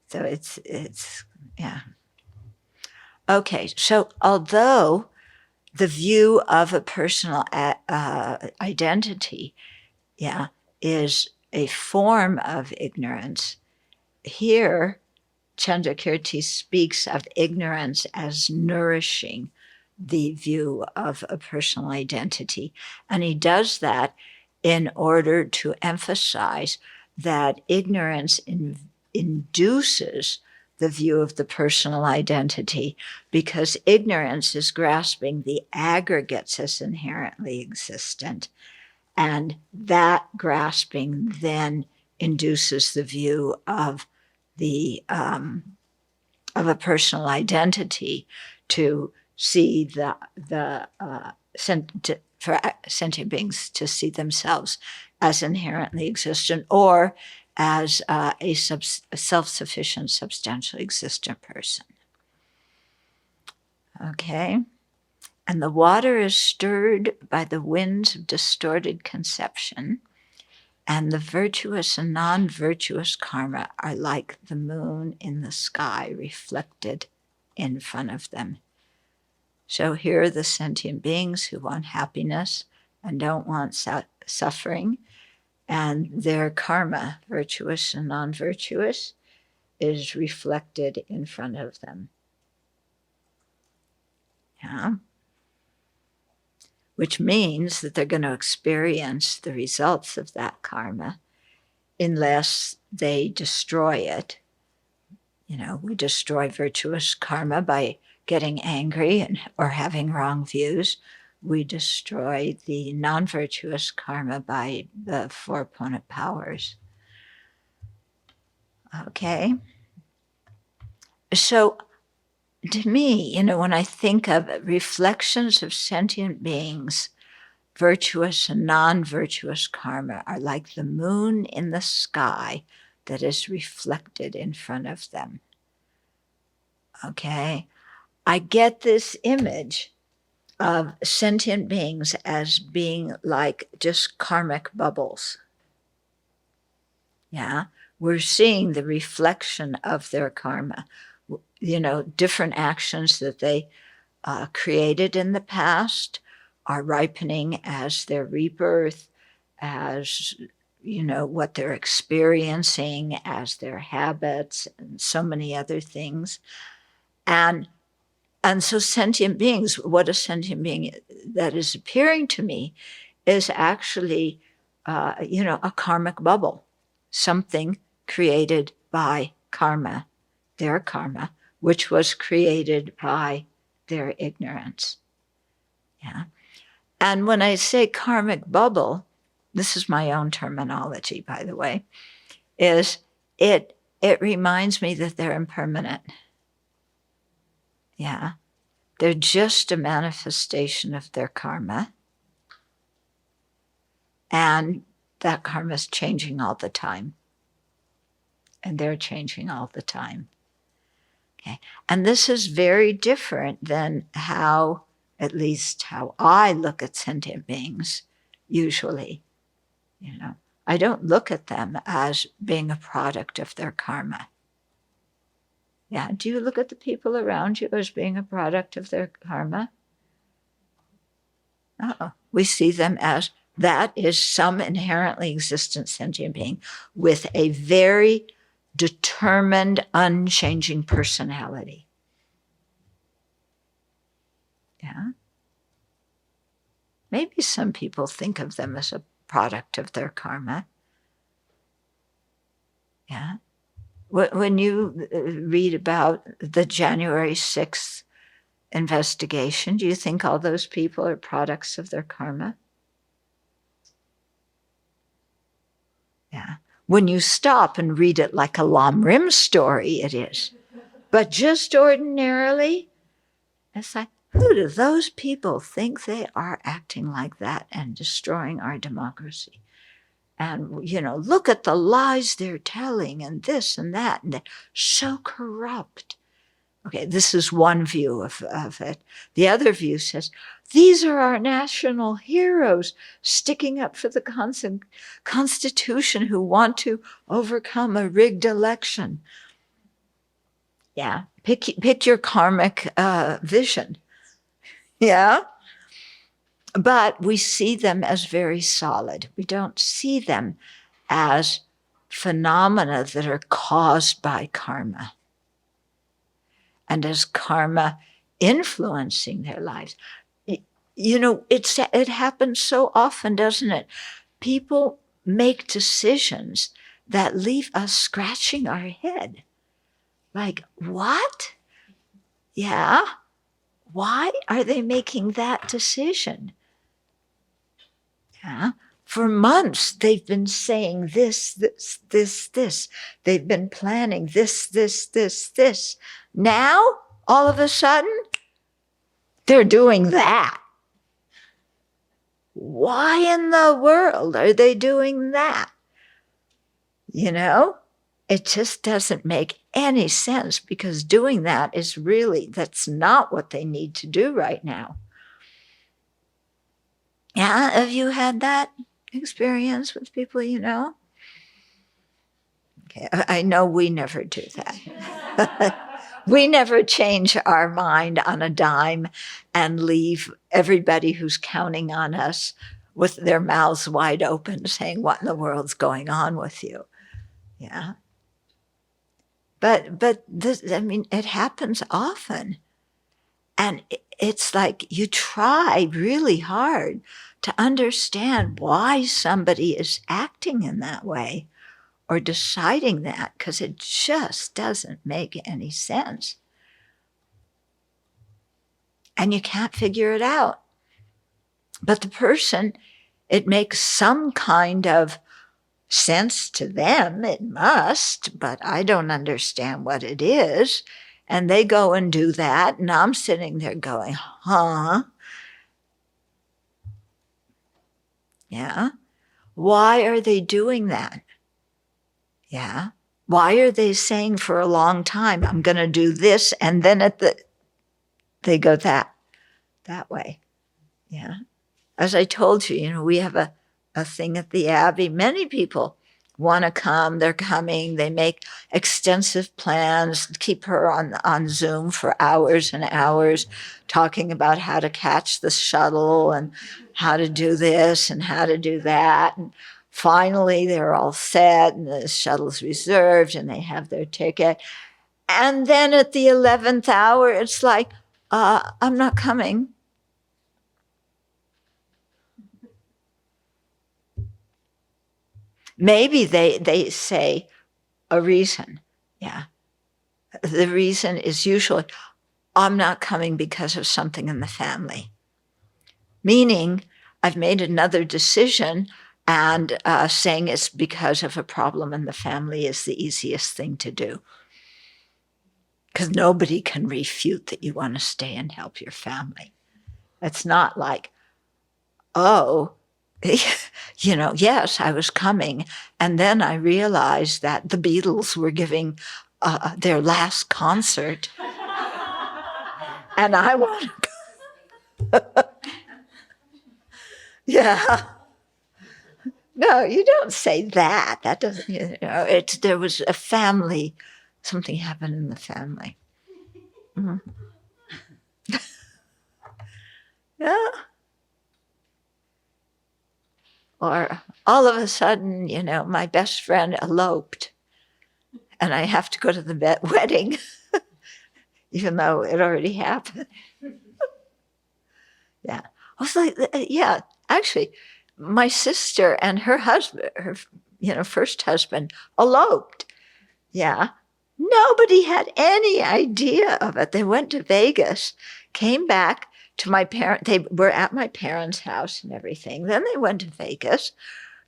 Speaker 1: So it's yeah. Okay, so although the view of a personal identity, yeah, is a form of ignorance, here Chandrakirti speaks of ignorance as nourishing the view of a personal identity. And he does that in order to emphasize that ignorance induces the view of the personal identity, because ignorance is grasping the aggregates as inherently existent. And that grasping then induces the view of of a personal identity to see for sentient beings to see themselves as inherently existent or as a self-sufficient, substantially existent person. Okay? And the water is stirred by the winds of distorted conception, and the virtuous and non-virtuous karma are like the moon in the sky reflected in front of them. So here are the sentient beings who want happiness and don't want suffering, and their karma, virtuous and non-virtuous, is reflected in front of them. Yeah. Which means that they're going to experience the results of that karma unless they destroy it. You know, we destroy virtuous karma by getting angry or having wrong views. We destroy the non-virtuous karma by the four opponent powers. Okay. So to me, you know, when I think of reflections of sentient beings, virtuous and non-virtuous karma are like the moon in the sky that is reflected in front of them. Okay? I get this image of sentient beings as being like just karmic bubbles. Yeah? We're seeing the reflection of their karma. You know, different actions that they created in the past are ripening as their rebirth, as, you know, what they're experiencing as their habits and so many other things. And so sentient beings, what a sentient being that is appearing to me is actually, you know, a karmic bubble, something created by karma, their karma, which was created by their ignorance. Yeah. And when I say karmic bubble, this is my own terminology, by the way, is it reminds me that they're impermanent. Yeah. They're just a manifestation of their karma. And that karma is changing all the time. And they're changing all the time. Okay. And this is very different than how, at least how I look at sentient beings usually. I don't look at them as being a product of their karma. Yeah. Do you look at the people around you as being a product of their karma? We see them as that is some inherently existent sentient being with a very determined, unchanging personality. Yeah. Maybe some people think of them as a product of their karma. Yeah. When you read about the January 6th investigation, do you think all those people are products of their karma? Yeah. When you stop and read it like a Lam Rim story, it is. But just ordinarily, it's like, who do those people think they are acting like that and destroying our democracy? And, look at the lies they're telling and this and that, and they're so corrupt. Okay, this is one view of it. The other view says, these are our national heroes sticking up for the Constitution who want to overcome a rigged election. Yeah, pick your karmic vision. Yeah. But we see them as very solid. We don't see them as phenomena that are caused by karma and as karma influencing their lives. It happens so often, doesn't it? People make decisions that leave us scratching our head. Like, what? Yeah. Why are they making that decision? Yeah. For months, they've been saying this. They've been planning this. Now, all of a sudden, they're doing that. Why in the world are they doing that? It just doesn't make any sense, because doing that that's not what they need to do right now. Yeah, have you had that experience with people you know? Okay, I know we never do that. We never change our mind on a dime and leave everybody who's counting on us with their mouths wide open saying, what in the world's going on with you? Yeah. But this, it happens often. And it's like you try really hard to understand why somebody is acting in that way or deciding that, because it just doesn't make any sense. And you can't figure it out. But the person, it makes some kind of sense to them. It must, but I don't understand what it is. And they go and do that, and I'm sitting there going, huh? Yeah. Why are they doing that? Yeah. Why are they saying for a long time, I'm going to do this, and then they go that way? Yeah. As I told you, we have a thing at the Abbey. Many people want to come, they're coming, they make extensive plans, keep her on Zoom for hours and hours, talking about how to catch the shuttle and how to do this and how to do that. And finally, they're all set and the shuttle's reserved and they have their ticket. And then at the 11th hour, it's like, I'm not coming. Maybe they say a reason. Yeah. The reason is usually, I'm not coming because of something in the family. Meaning, I've made another decision, and saying it's because of a problem in the family is the easiest thing to do. Because nobody can refute that you want to stay and help your family. It's not like, oh, yes, I was coming. And then I realized that the Beatles were giving their last concert, and I want to go. Yeah. No, you don't say that. That doesn't, there was a family, something happened in the family. Mm. Yeah. Or all of a sudden, my best friend eloped and I have to go to the wedding, even though it already happened. Yeah. I was like, yeah, actually, my sister and her husband, her first husband, eloped. Yeah. Nobody had any idea of it. They went to Vegas, came back to my parents. They were at my parents' house and everything. Then they went to Vegas.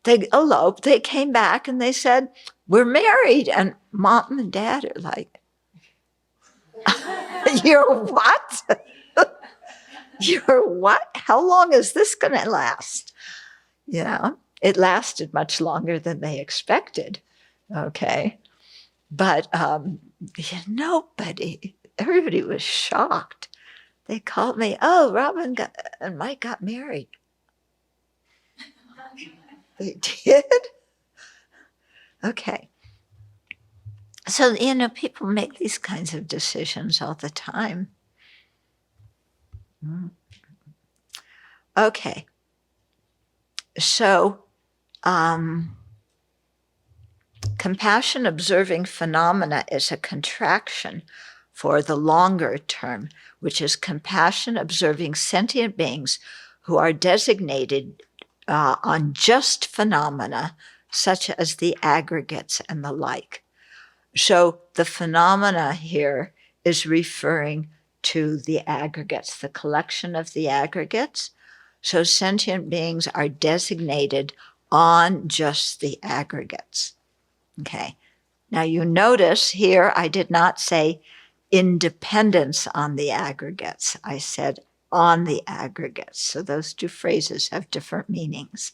Speaker 1: They eloped. They came back and they said, "We're married." And mom and dad are like, "You're what? You're what? How long is this going to last?" Yeah, it lasted much longer than they expected. Okay. But everybody was shocked. They called me, "Oh, Robin and Mike got married." They did? Okay. So, people make these kinds of decisions all the time. Okay. So, compassion observing phenomena is a contraction for the longer term, which is compassion observing sentient beings who are designated on just phenomena, such as the aggregates and the like. So the phenomena here is referring to the aggregates, the collection of the aggregates. So sentient beings are designated on just the aggregates. Okay. Now you notice here I did not say independence on the aggregates. I said on the aggregates. So those two phrases have different meanings.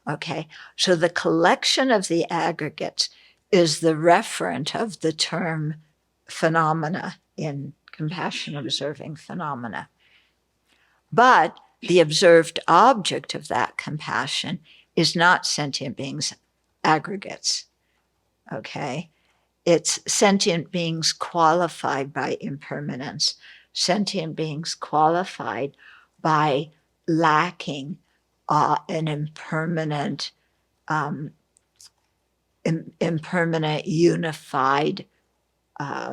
Speaker 1: Okay. So the collection of the aggregates is the referent of the term phenomena in compassion observing phenomena. But the observed object of that compassion is not sentient beings' aggregates. Okay? It's sentient beings qualified by impermanence, sentient beings qualified by lacking an impermanent, unified, I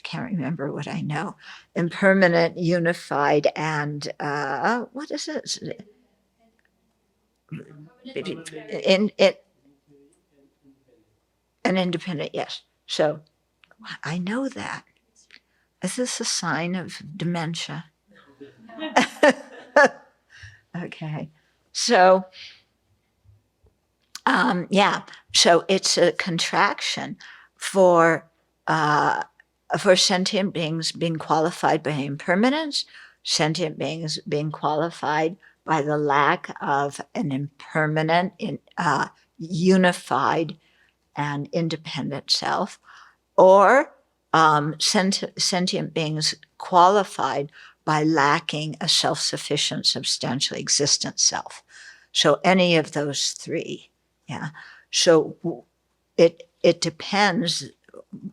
Speaker 1: can't remember what I know. Impermanent, unified, and what is it? An independent, yes. So I know that. Is this a sign of dementia? Okay. So, so it's a contraction for sentient beings being qualified by impermanence, sentient beings being qualified by the lack of an impermanent, unified, and independent self, or sentient beings qualified by lacking a self-sufficient, substantially existent self. So any of those three, yeah. So it depends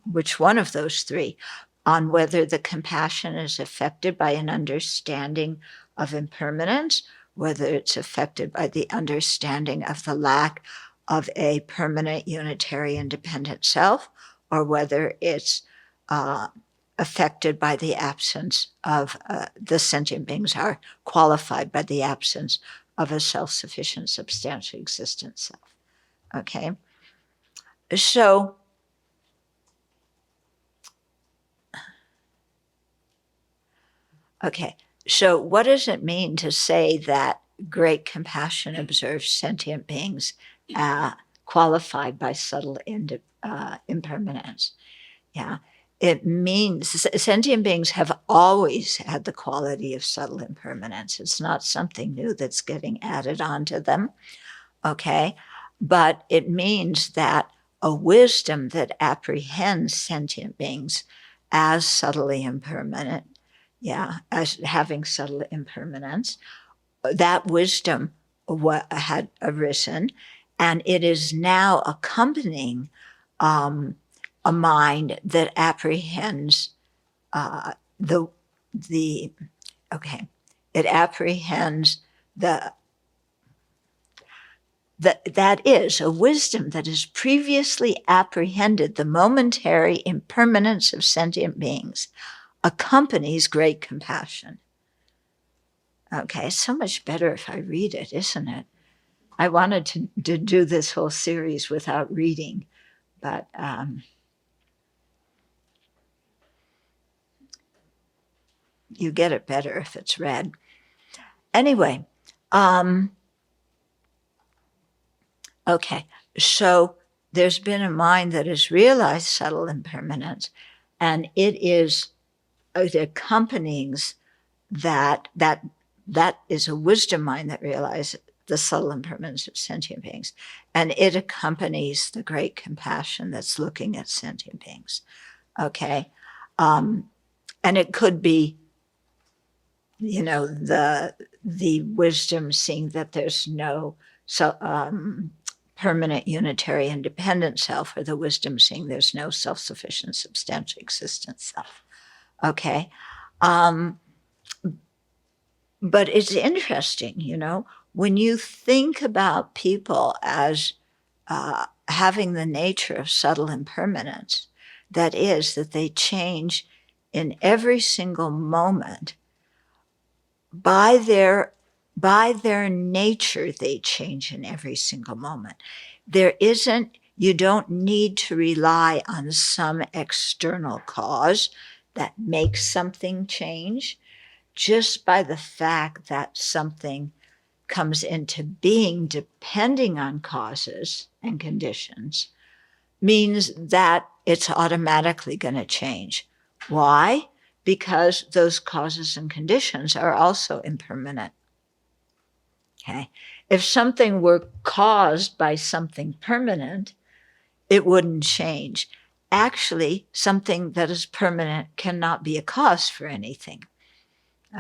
Speaker 1: which one of those three on whether the compassion is affected by an understanding of impermanence, whether it's affected by the understanding of the lack of a permanent, unitary, independent self, or whether it's affected by the absence of the sentient beings are qualified by the absence of a self-sufficient, substantially existent self. Okay? So, what does it mean to say that great compassion observes sentient beings qualified by subtle impermanence? Yeah. It means sentient beings have always had the quality of subtle impermanence. It's not something new that's getting added onto them, okay? But it means that a wisdom that apprehends sentient beings as subtly impermanent, as having subtle impermanence. That wisdom had arisen, and it is now accompanying a mind that apprehends it apprehends that is a wisdom that has previously apprehended the momentary impermanence of sentient beings, accompanies great compassion. Okay, it's so much better if I read it, isn't it? I wanted to do this whole series without reading, but you get it better if it's read. Anyway, okay, so there's been a mind that has realized subtle impermanence, and it accompanies that is a wisdom mind that realizes the subtle impermanence of sentient beings, and it accompanies the great compassion that's looking at sentient beings. Okay, and it could be, the wisdom seeing that there's no permanent, unitary, independent self, or the wisdom seeing there's no self-sufficient, substantial, existent self. Okay. But it's interesting, when you think about people as having the nature of subtle impermanence, that is, that they change in every single moment. By their nature, they change in every single moment. You don't need to rely on some external cause that makes something change. Just by the fact that something comes into being depending on causes and conditions means that it's automatically going to change. Why? Because those causes and conditions are also impermanent. Okay. If something were caused by something permanent, it wouldn't change. Actually, something that is permanent cannot be a cause for anything.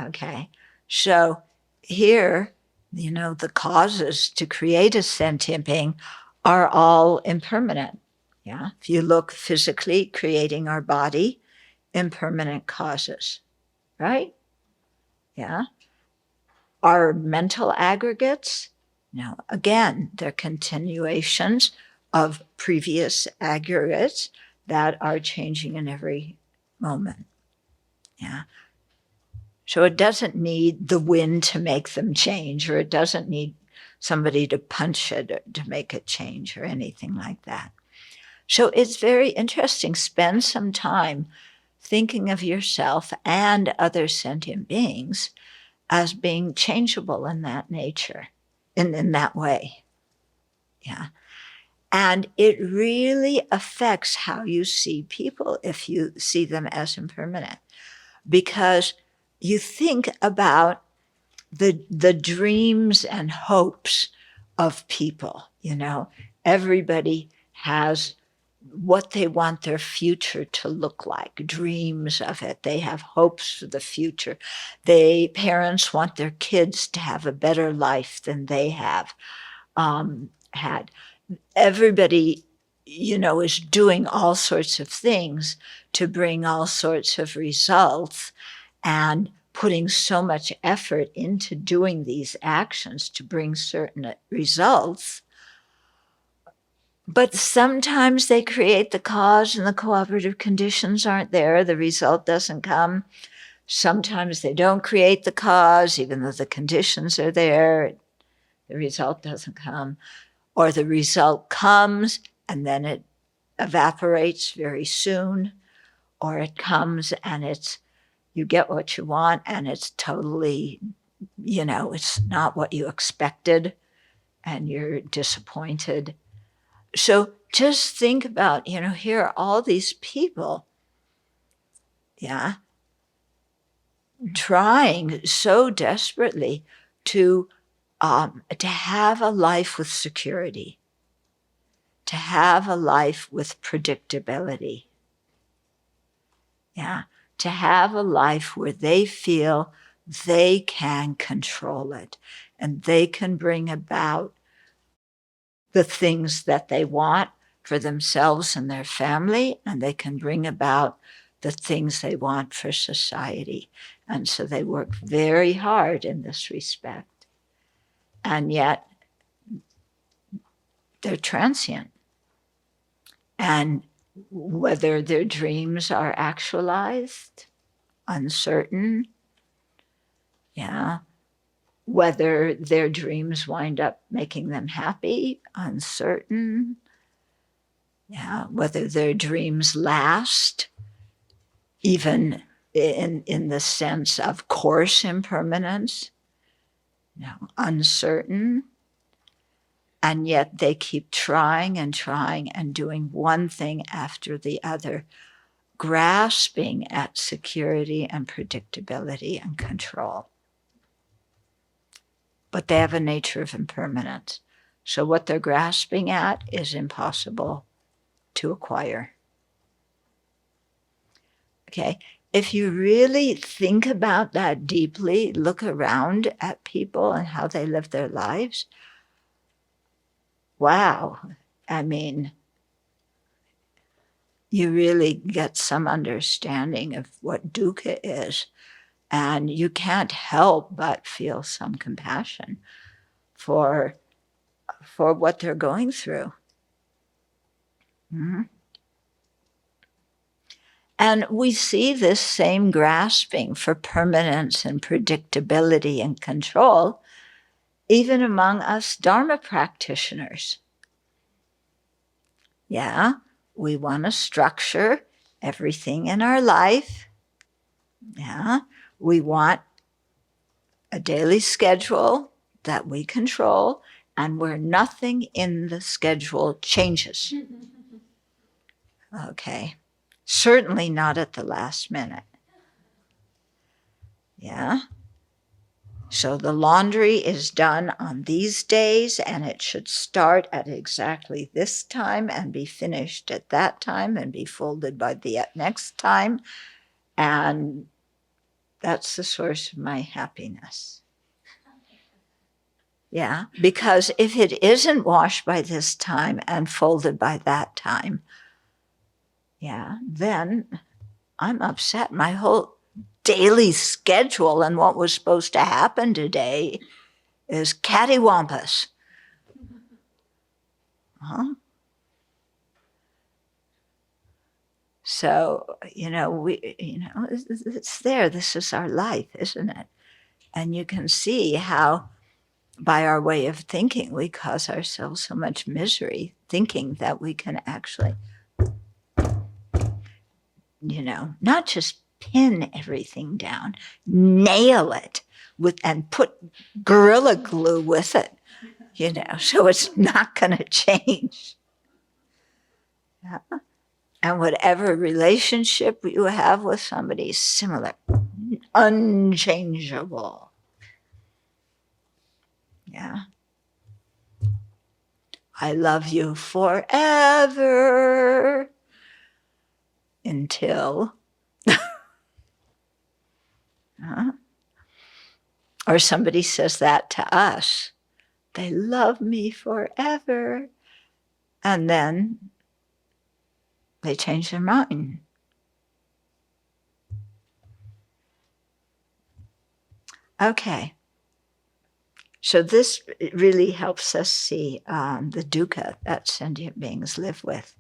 Speaker 1: Okay. So here, the causes to create a sentient being are all impermanent. Yeah. If you look physically, creating our body, impermanent causes, right? Yeah. Our mental aggregates, again, they're continuations of previous aggregates that are changing in every moment. Yeah. So it doesn't need the wind to make them change, or it doesn't need somebody to punch it to make it change or anything like that. So it's very interesting. Spend some time thinking of yourself and other sentient beings as being changeable in that nature, in that way. Yeah. And it really affects how you see people if you see them as impermanent, because you think about the dreams and hopes of people. Everybody has what they want their future to look like, dreams of it. They have hopes for the future. Parents want their kids to have a better life than they have had. Everybody, is doing all sorts of things to bring all sorts of results, and putting so much effort into doing these actions to bring certain results. But sometimes they create the cause and the cooperative conditions aren't there. The result doesn't come. Sometimes they don't create the cause, even though the conditions are there. The result doesn't come. Or the result comes and then it evaporates very soon. Or it comes and you get what you want and it's totally, it's not what you expected and you're disappointed. So just think about, here are all these people, trying so desperately to have a life with security, to have a life with predictability. Yeah, to have a life where they feel they can control it and they can bring about the things that they want for themselves and their family, and they can bring about the things they want for society. And so they work very hard in this respect. And yet they're transient. And whether their dreams are actualized, uncertain. Yeah. Whether their dreams wind up making them happy, uncertain. Yeah. Whether their dreams last, even in the sense of coarse impermanence, uncertain. And yet they keep trying and doing one thing after the other, grasping at security and predictability and control. But they have a nature of impermanence. So what they're grasping at is impossible to acquire. Okay, if you really think about that deeply, look around at people and how they live their lives, wow, I mean, you really get some understanding of what dukkha is, and you can't help but feel some compassion for what they're going through. Mm-hmm. And we see this same grasping for permanence and predictability and control even among us Dharma practitioners. Yeah, we want to structure everything in our life. Yeah, we want a daily schedule that we control and where nothing in the schedule changes. Okay, certainly not at the last minute. Yeah. So the laundry is done on these days and it should start at exactly this time and be finished at that time and be folded by the next time. And that's the source of my happiness. Yeah, because if it isn't washed by this time and folded by that time, yeah, then I'm upset. My whole daily schedule and what was supposed to happen today is cattywampus. Huh? So, it's there. This is our life, isn't it? And you can see how by our way of thinking, we cause ourselves so much misery thinking that we can actually, not just pin everything down, nail it and put Gorilla Glue with it, so it's not going to change. Yeah. And whatever relationship you have with somebody is similar, unchangeable. Yeah. I love you forever until, or somebody says that to us. They love me forever. And then they change their mind. Okay. So this really helps us see the dukkha that sentient beings live with.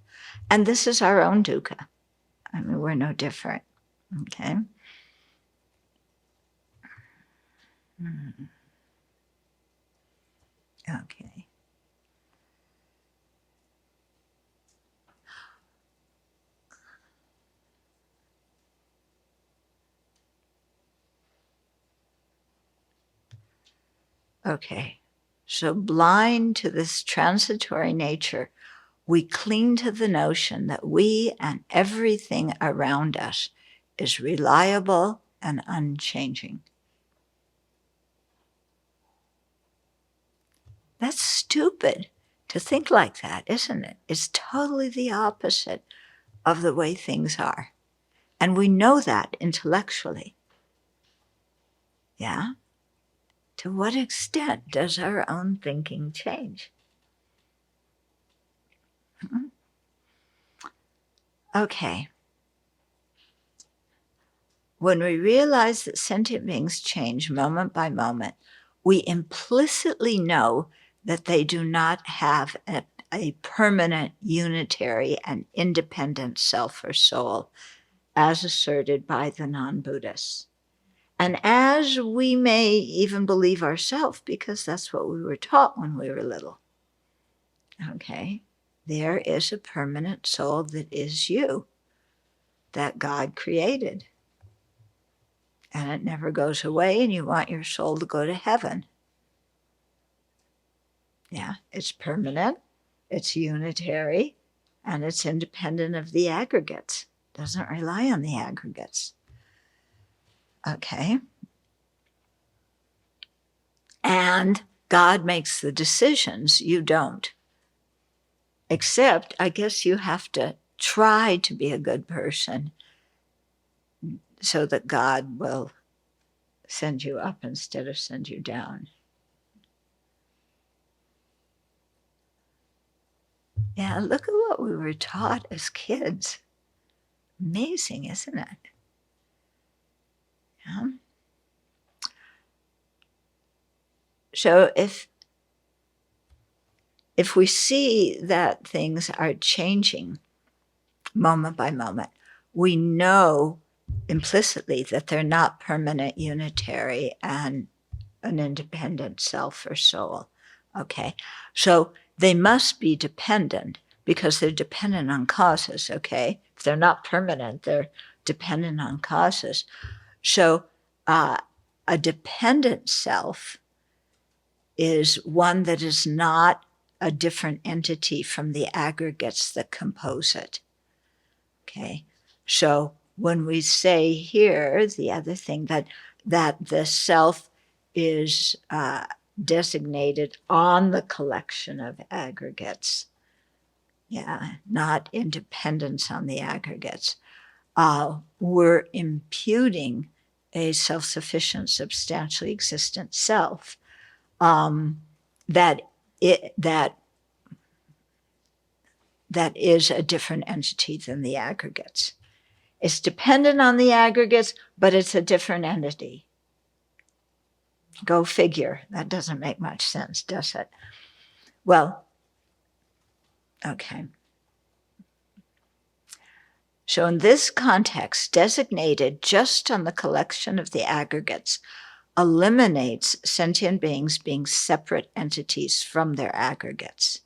Speaker 1: And this is our own dukkha. I mean, we're no different. Okay. Okay. Okay. So blind to this transitory nature, we cling to the notion that we and everything around us is reliable and unchanging. That's stupid to think like that, isn't it? It's totally the opposite of the way things are. And we know that intellectually. Yeah? To what extent does our own thinking change? Okay. When we realize that sentient beings change moment by moment, we implicitly know that they do not have a permanent, unitary, and independent self or soul, as asserted by the non-Buddhists. And as we may even believe ourselves, because that's what we were taught when we were little. Okay? There is a permanent soul that is you, that God created. And it never goes away, and you want your soul to go to heaven. Yeah, it's permanent, it's unitary, and it's independent of the aggregates. Doesn't rely on the aggregates. Okay. And God makes the decisions, you don't. Except, I guess you have to try to be a good person so that God will send you up instead of send you down. Yeah, look at what we were taught as kids. Amazing, isn't it? Yeah. So if we see that things are changing moment by moment, we know implicitly that they're not permanent, unitary, and an independent self or soul. Okay, so they must be dependent because they're dependent on causes. Okay, if they're not permanent, they're dependent on causes. So a dependent self is one that is not a different entity from the aggregates that compose it. Okay, so when we say here, the other thing that the self is designated on the collection of aggregates, yeah, not independence on the aggregates, we're imputing a self-sufficient, substantially existent self that is a different entity than the aggregates. It's dependent on the aggregates, but it's a different entity. Go figure. That doesn't make much sense, does it? Well, okay. So in this context, designated just on the collection of the aggregates eliminates sentient beings being separate entities from their aggregates.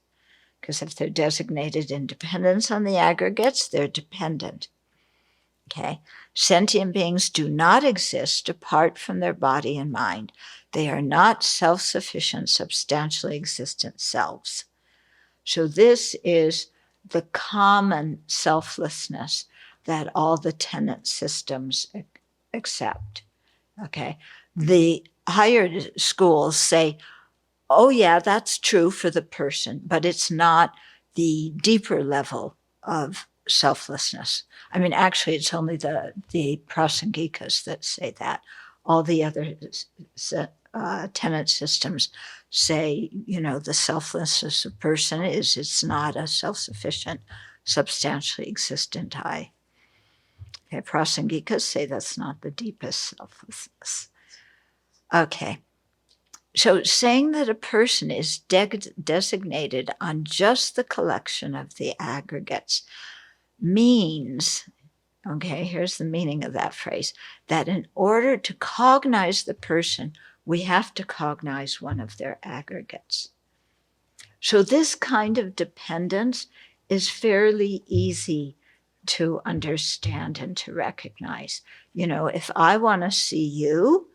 Speaker 1: Because if they're designated in dependence on the aggregates, they're dependent. Okay? Sentient beings do not exist apart from their body and mind. They are not self-sufficient, substantially existent selves. So this is the common selflessness that all the tenet systems accept. Okay? The higher schools say, oh yeah, that's true for the person, but it's not the deeper level of selflessness. I mean, actually, it's only the prasangikas that say that. All the other tenet systems say, the selflessness of a person is it's not a self-sufficient, substantially existent I. Okay, prasangikas say that's not the deepest selflessness. Okay. So saying that a person is designated on just the collection of the aggregates means, okay, here's the meaning of that phrase, that in order to cognize the person, we have to cognize one of their aggregates. So this kind of dependence is fairly easy to understand and to recognize. If I want to see you,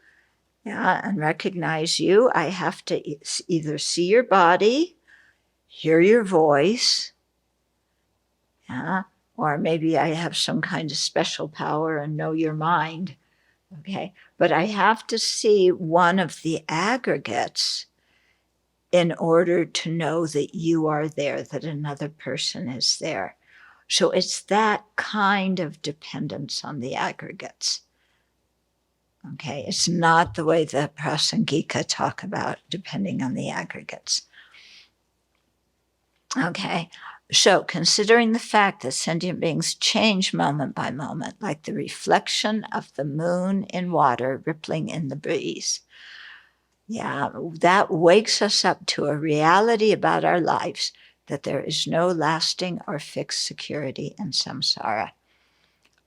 Speaker 1: and recognize you, I have to either see your body, hear your voice, or maybe I have some kind of special power and know your mind, okay? But I have to see one of the aggregates in order to know that you are there, that another person is there. So it's that kind of dependence on the aggregates. Okay, it's not the way the Prasangika talk about depending on the aggregates. Okay, so considering the fact that sentient beings change moment by moment, like the reflection of the moon in water rippling in the breeze, that wakes us up to a reality about our lives, that there is no lasting or fixed security in samsara.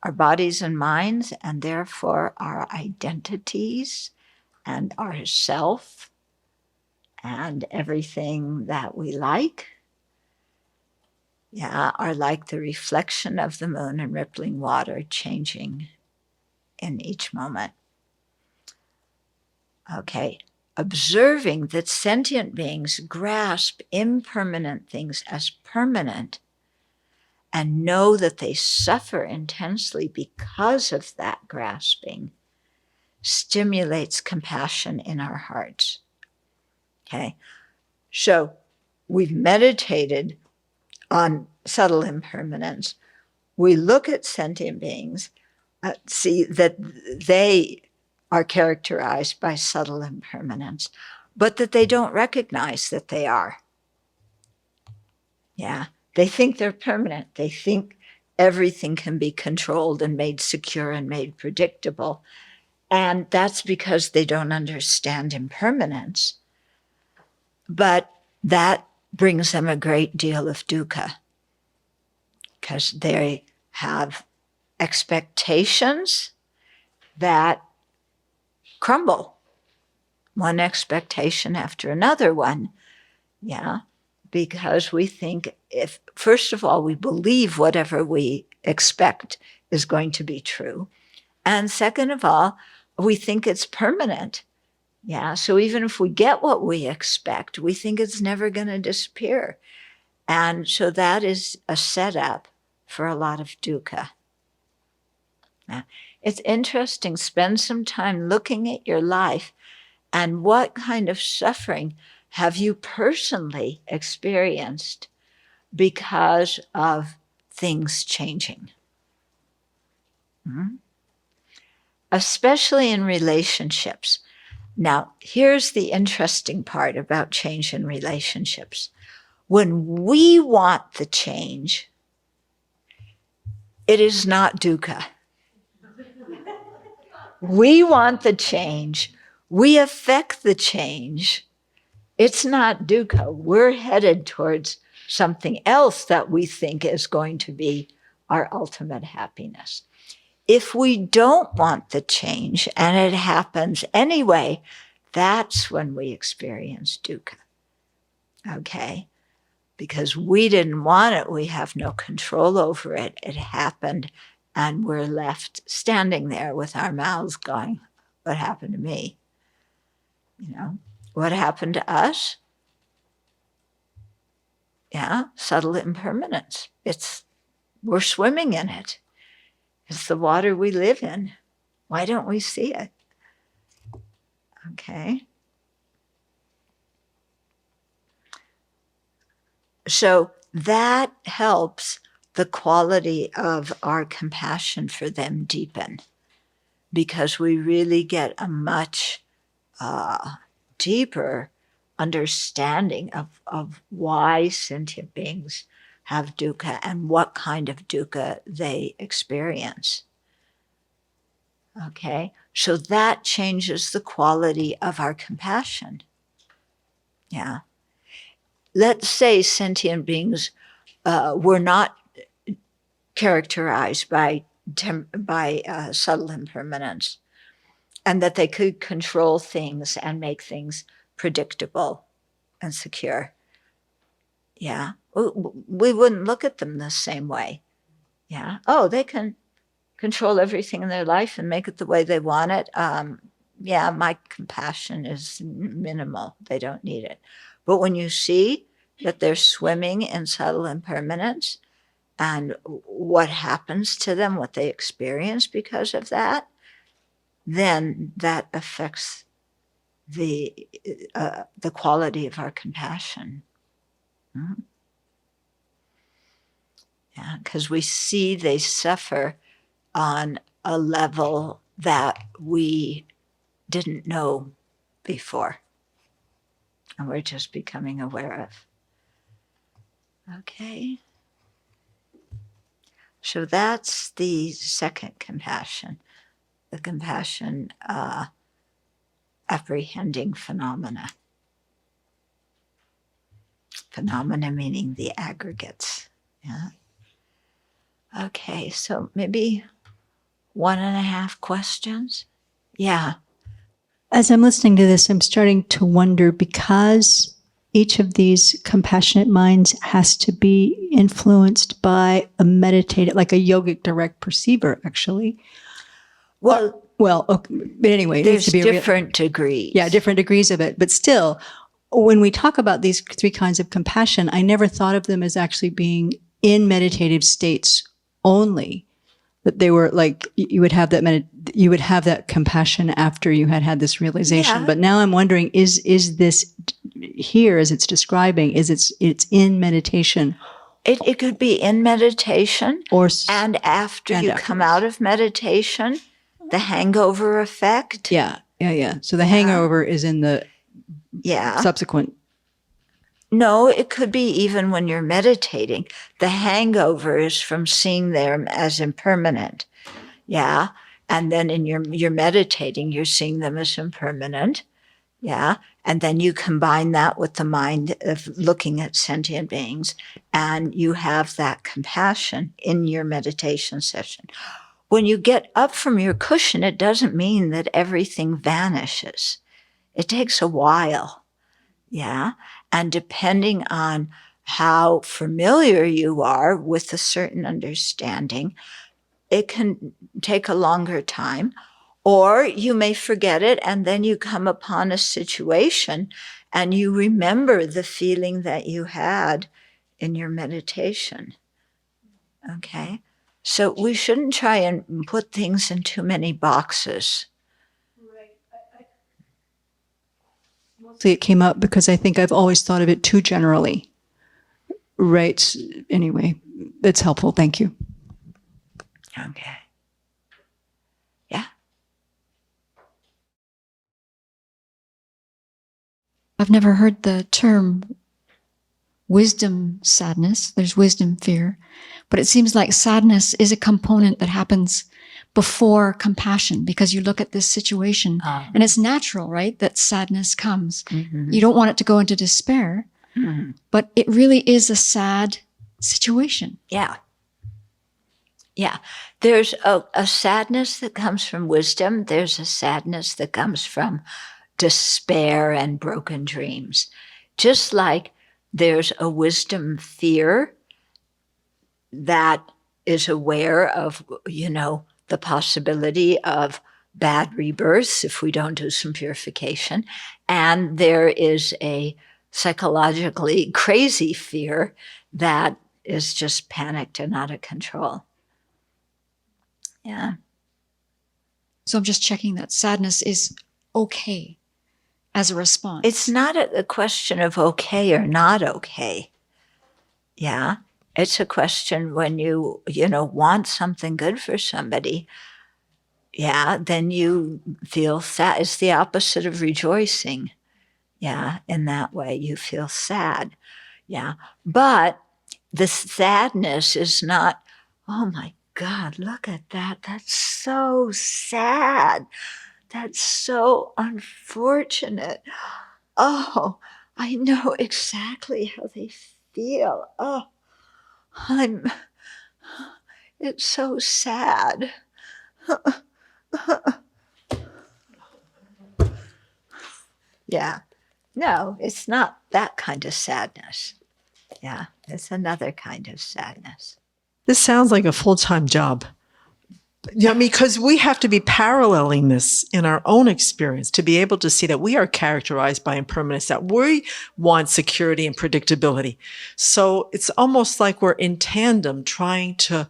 Speaker 1: Our bodies and minds, and therefore our identities and our self and everything that we like, are like the reflection of the moon in rippling water, changing in each moment. Okay, observing that sentient beings grasp impermanent things as permanent and know that they suffer intensely because of that grasping stimulates compassion in our hearts. Okay, so we've meditated on subtle impermanence. We look at sentient beings, see that they are characterized by subtle impermanence, but that they don't recognize that they are. They think they're permanent. They think everything can be controlled and made secure and made predictable. And that's because they don't understand impermanence. But that brings them a great deal of dukkha, because they have expectations that crumble, one expectation after another one, because we think, if first of all, we believe whatever we expect is going to be true, and second of all, we think it's permanent. So even if we get what we expect, we think it's never going to disappear. And so that is a setup for a lot of dukkha. It's interesting. Spend some time looking at your life and what kind of suffering have you personally experienced because of things changing. Especially in relationships. Now, here's the interesting part about change in relationships. When we want the change, it is not dukkha. We want the change. We affect the change. It's not dukkha. We're headed towards something else that we think is going to be our ultimate happiness. If we don't want the change and it happens anyway, that's when we experience dukkha. Okay? Because we didn't want it, we have no control over it. It happened, and we're left standing there with our mouths going, what happened to me? What happened to us? Subtle impermanence. We're swimming in it. It's the water we live in. Why don't we see it? Okay. So that helps the quality of our compassion for them deepen, because we really get a much deeper understanding of why sentient beings have dukkha and what kind of dukkha they experience. Okay, so that changes the quality of our compassion. Let's say sentient beings were not characterized by subtle impermanence, and that they could control things and make things predictable and secure. We wouldn't look at them the same way. They can control everything in their life and make it the way they want it. My compassion is minimal. They don't need it. But when you see that they're swimming in subtle impermanence and what happens to them, what they experience because of that, then that affects the quality of our compassion. Yeah, because we see they suffer on a level that we didn't know before, and we're just becoming aware of. Okay. So that's the second compassion, the compassion apprehending phenomena. Phenomena meaning the aggregates. Yeah. Okay, so maybe 1.5 questions. Yeah.
Speaker 3: As I'm listening to this, I'm starting to wonder, because each of these compassionate minds has to be influenced by a meditative, like a yogic direct perceiver, actually.
Speaker 1: Well,
Speaker 3: Okay, but anyway, it needs
Speaker 1: there's
Speaker 3: to be
Speaker 1: different degrees.
Speaker 3: Yeah, different degrees of it. But still, when we talk about these 3 kinds of compassion, I never thought of them as actually being in meditative states only. That they were like, you would have that compassion after you had this realization.
Speaker 1: Yeah.
Speaker 3: But now I'm wondering, is this here, as it's describing, it's in meditation?
Speaker 1: It could be in meditation, and after you come out of meditation, the hangover effect.
Speaker 3: Yeah. So the hangover is in the subsequent.
Speaker 1: No, it could be even when you're meditating. The hangover is from seeing them as impermanent. Yeah. And then in you're meditating, you're seeing them as impermanent. Yeah. And then you combine that with the mind of looking at sentient beings, and you have that compassion in your meditation session. When you get up from your cushion, it doesn't mean that everything vanishes. It takes a while. Yeah. And depending on how familiar you are with a certain understanding, it can take a longer time, or you may forget it, and then you come upon a situation and you remember the feeling that you had in your meditation. Okay? So we shouldn't try and put things in too many boxes.
Speaker 3: It came up because I think I've always thought of it too generally. Right. Anyway, that's helpful. Thank you.
Speaker 1: Okay. Yeah.
Speaker 4: I've never heard the term wisdom sadness. There's wisdom fear. But it seems like sadness is a component that happens before compassion, because you look at this situation and it's natural, right, that sadness comes. You don't want it to go into despair, but it really is a sad situation.
Speaker 1: Yeah. Yeah. There's a sadness that comes from wisdom. There's a sadness that comes from despair and broken dreams. Just like there's a wisdom fear that is aware of, the possibility of bad rebirths if we don't do some purification. And there is a psychologically crazy fear that is just panicked and out of control. Yeah.
Speaker 4: So I'm just checking that sadness is okay as a response.
Speaker 1: It's not a question of okay or not okay. Yeah. It's a question when you want something good for somebody. Yeah. Then you feel sad. It's the opposite of rejoicing. Yeah. In that way, you feel sad. Yeah. But the sadness is not, oh my God, look at that. That's so sad. That's so unfortunate. Oh, I know exactly how they feel. Oh, it's so sad. Yeah. No, it's not that kind of sadness. Yeah, it's another kind of sadness.
Speaker 5: This sounds like a full-time job. Yeah, because we have to be paralleling this in our own experience to be able to see that we are characterized by impermanence, that we want security and predictability. So it's almost like we're in tandem trying to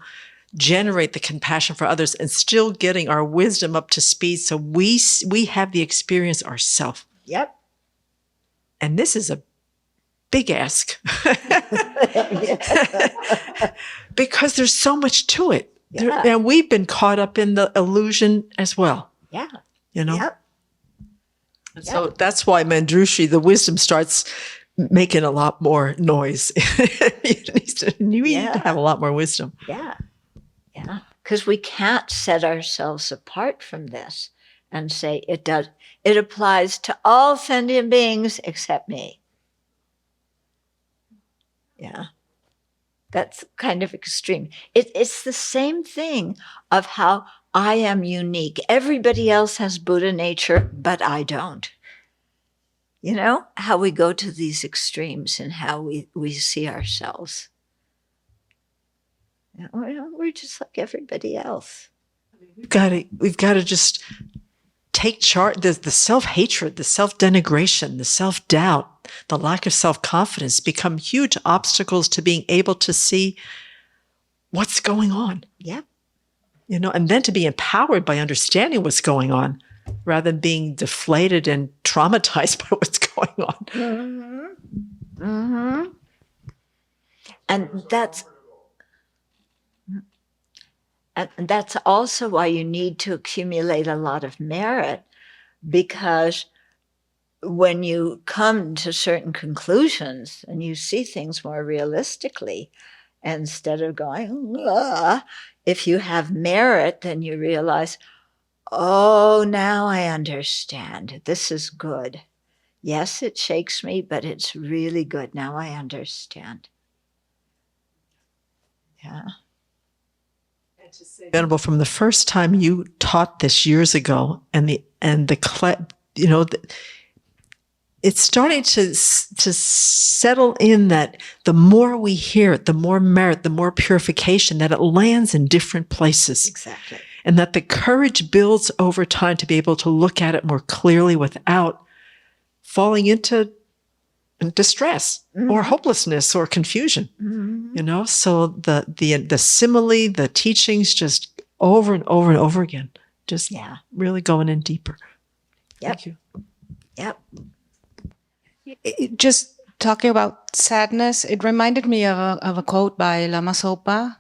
Speaker 5: generate the compassion for others and still getting our wisdom up to speed so we have the experience ourselves.
Speaker 1: Yep.
Speaker 5: And this is a big ask because there's so much to it.
Speaker 1: Yeah.
Speaker 5: And we've been caught up in the illusion as well.
Speaker 1: Yeah.
Speaker 5: You know?
Speaker 1: Yep.
Speaker 5: And so that's why Manjushri, the wisdom, starts making a lot more noise. You need to have a lot more wisdom.
Speaker 1: Yeah. Yeah. Because we can't set ourselves apart from this and say it applies to all sentient beings except me. Yeah. That's kind of extreme. It's the same thing of how I am unique. Everybody else has Buddha nature, but I don't. You know, how we go to these extremes and how we see ourselves. You know, we're just like everybody else.
Speaker 5: We've got to just take charge. The self-hatred, the self-denigration, the self-doubt, the lack of self-confidence become huge obstacles to being able to see what's going on.
Speaker 1: Yep.
Speaker 5: You know, and then to be empowered by understanding what's going on rather than being deflated and traumatized by what's going on.
Speaker 1: Mm-hmm. Mm-hmm. And that's also why you need to accumulate a lot of merit, because when you come to certain conclusions and you see things more realistically, instead of going, if you have merit, then you realize, oh, now I understand. This is good. Yes, it shakes me, but it's really good. Now I understand. Yeah.
Speaker 5: Venerable, from the first time you taught this years ago, it's starting to settle in that the more we hear it, the more merit, the more purification, that it lands in different places.
Speaker 1: Exactly.
Speaker 5: And that the courage builds over time to be able to look at it more clearly without falling into distress or hopelessness or confusion.
Speaker 1: Mm-hmm.
Speaker 5: You know, so the simile, the teachings, just over and over and over again, just really going in deeper.
Speaker 1: Yep.
Speaker 5: Thank you.
Speaker 1: Yep.
Speaker 6: Just talking about sadness, it reminded me of a quote by Lama Zopa.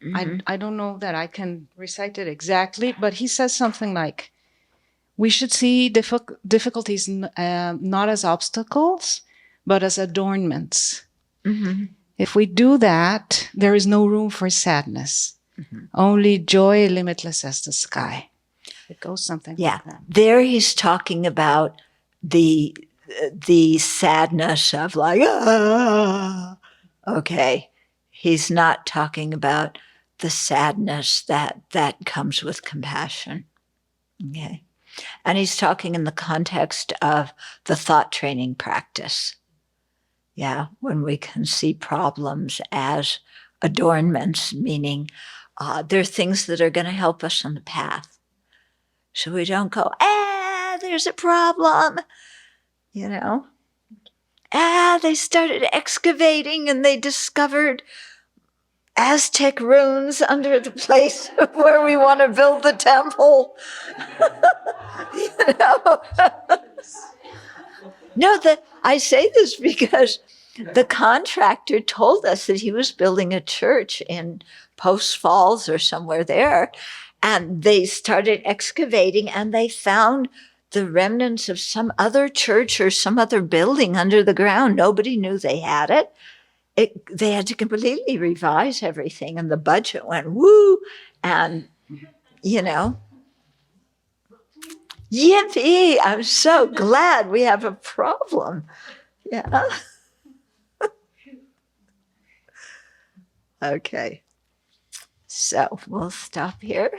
Speaker 1: Mm-hmm.
Speaker 6: I don't know that I can recite it exactly, but he says something like, we should see difficulties not as obstacles, but as adornments.
Speaker 1: Mm-hmm.
Speaker 6: If we do that, there is no room for sadness.
Speaker 1: Mm-hmm.
Speaker 6: Only joy limitless as the sky. It goes something like that.
Speaker 1: There he's talking about the sadness of like, okay. He's not talking about the sadness that comes with compassion. Okay. And he's talking in the context of the thought training practice. Yeah, when we can see problems as adornments, meaning they're things that are going to help us on the path. So we don't go, there's a problem, you know. They started excavating and they discovered Aztec runes under the place where we want to build the temple. You know? No, I say this because the contractor told us that he was building a church in Post Falls or somewhere there. And they started excavating and they found the remnants of some other church or some other building under the ground. Nobody knew they had it. They had to completely revise everything and the budget went woo. And, you know, yippee, I'm so glad we have a problem. Yeah. Okay. So we'll stop here.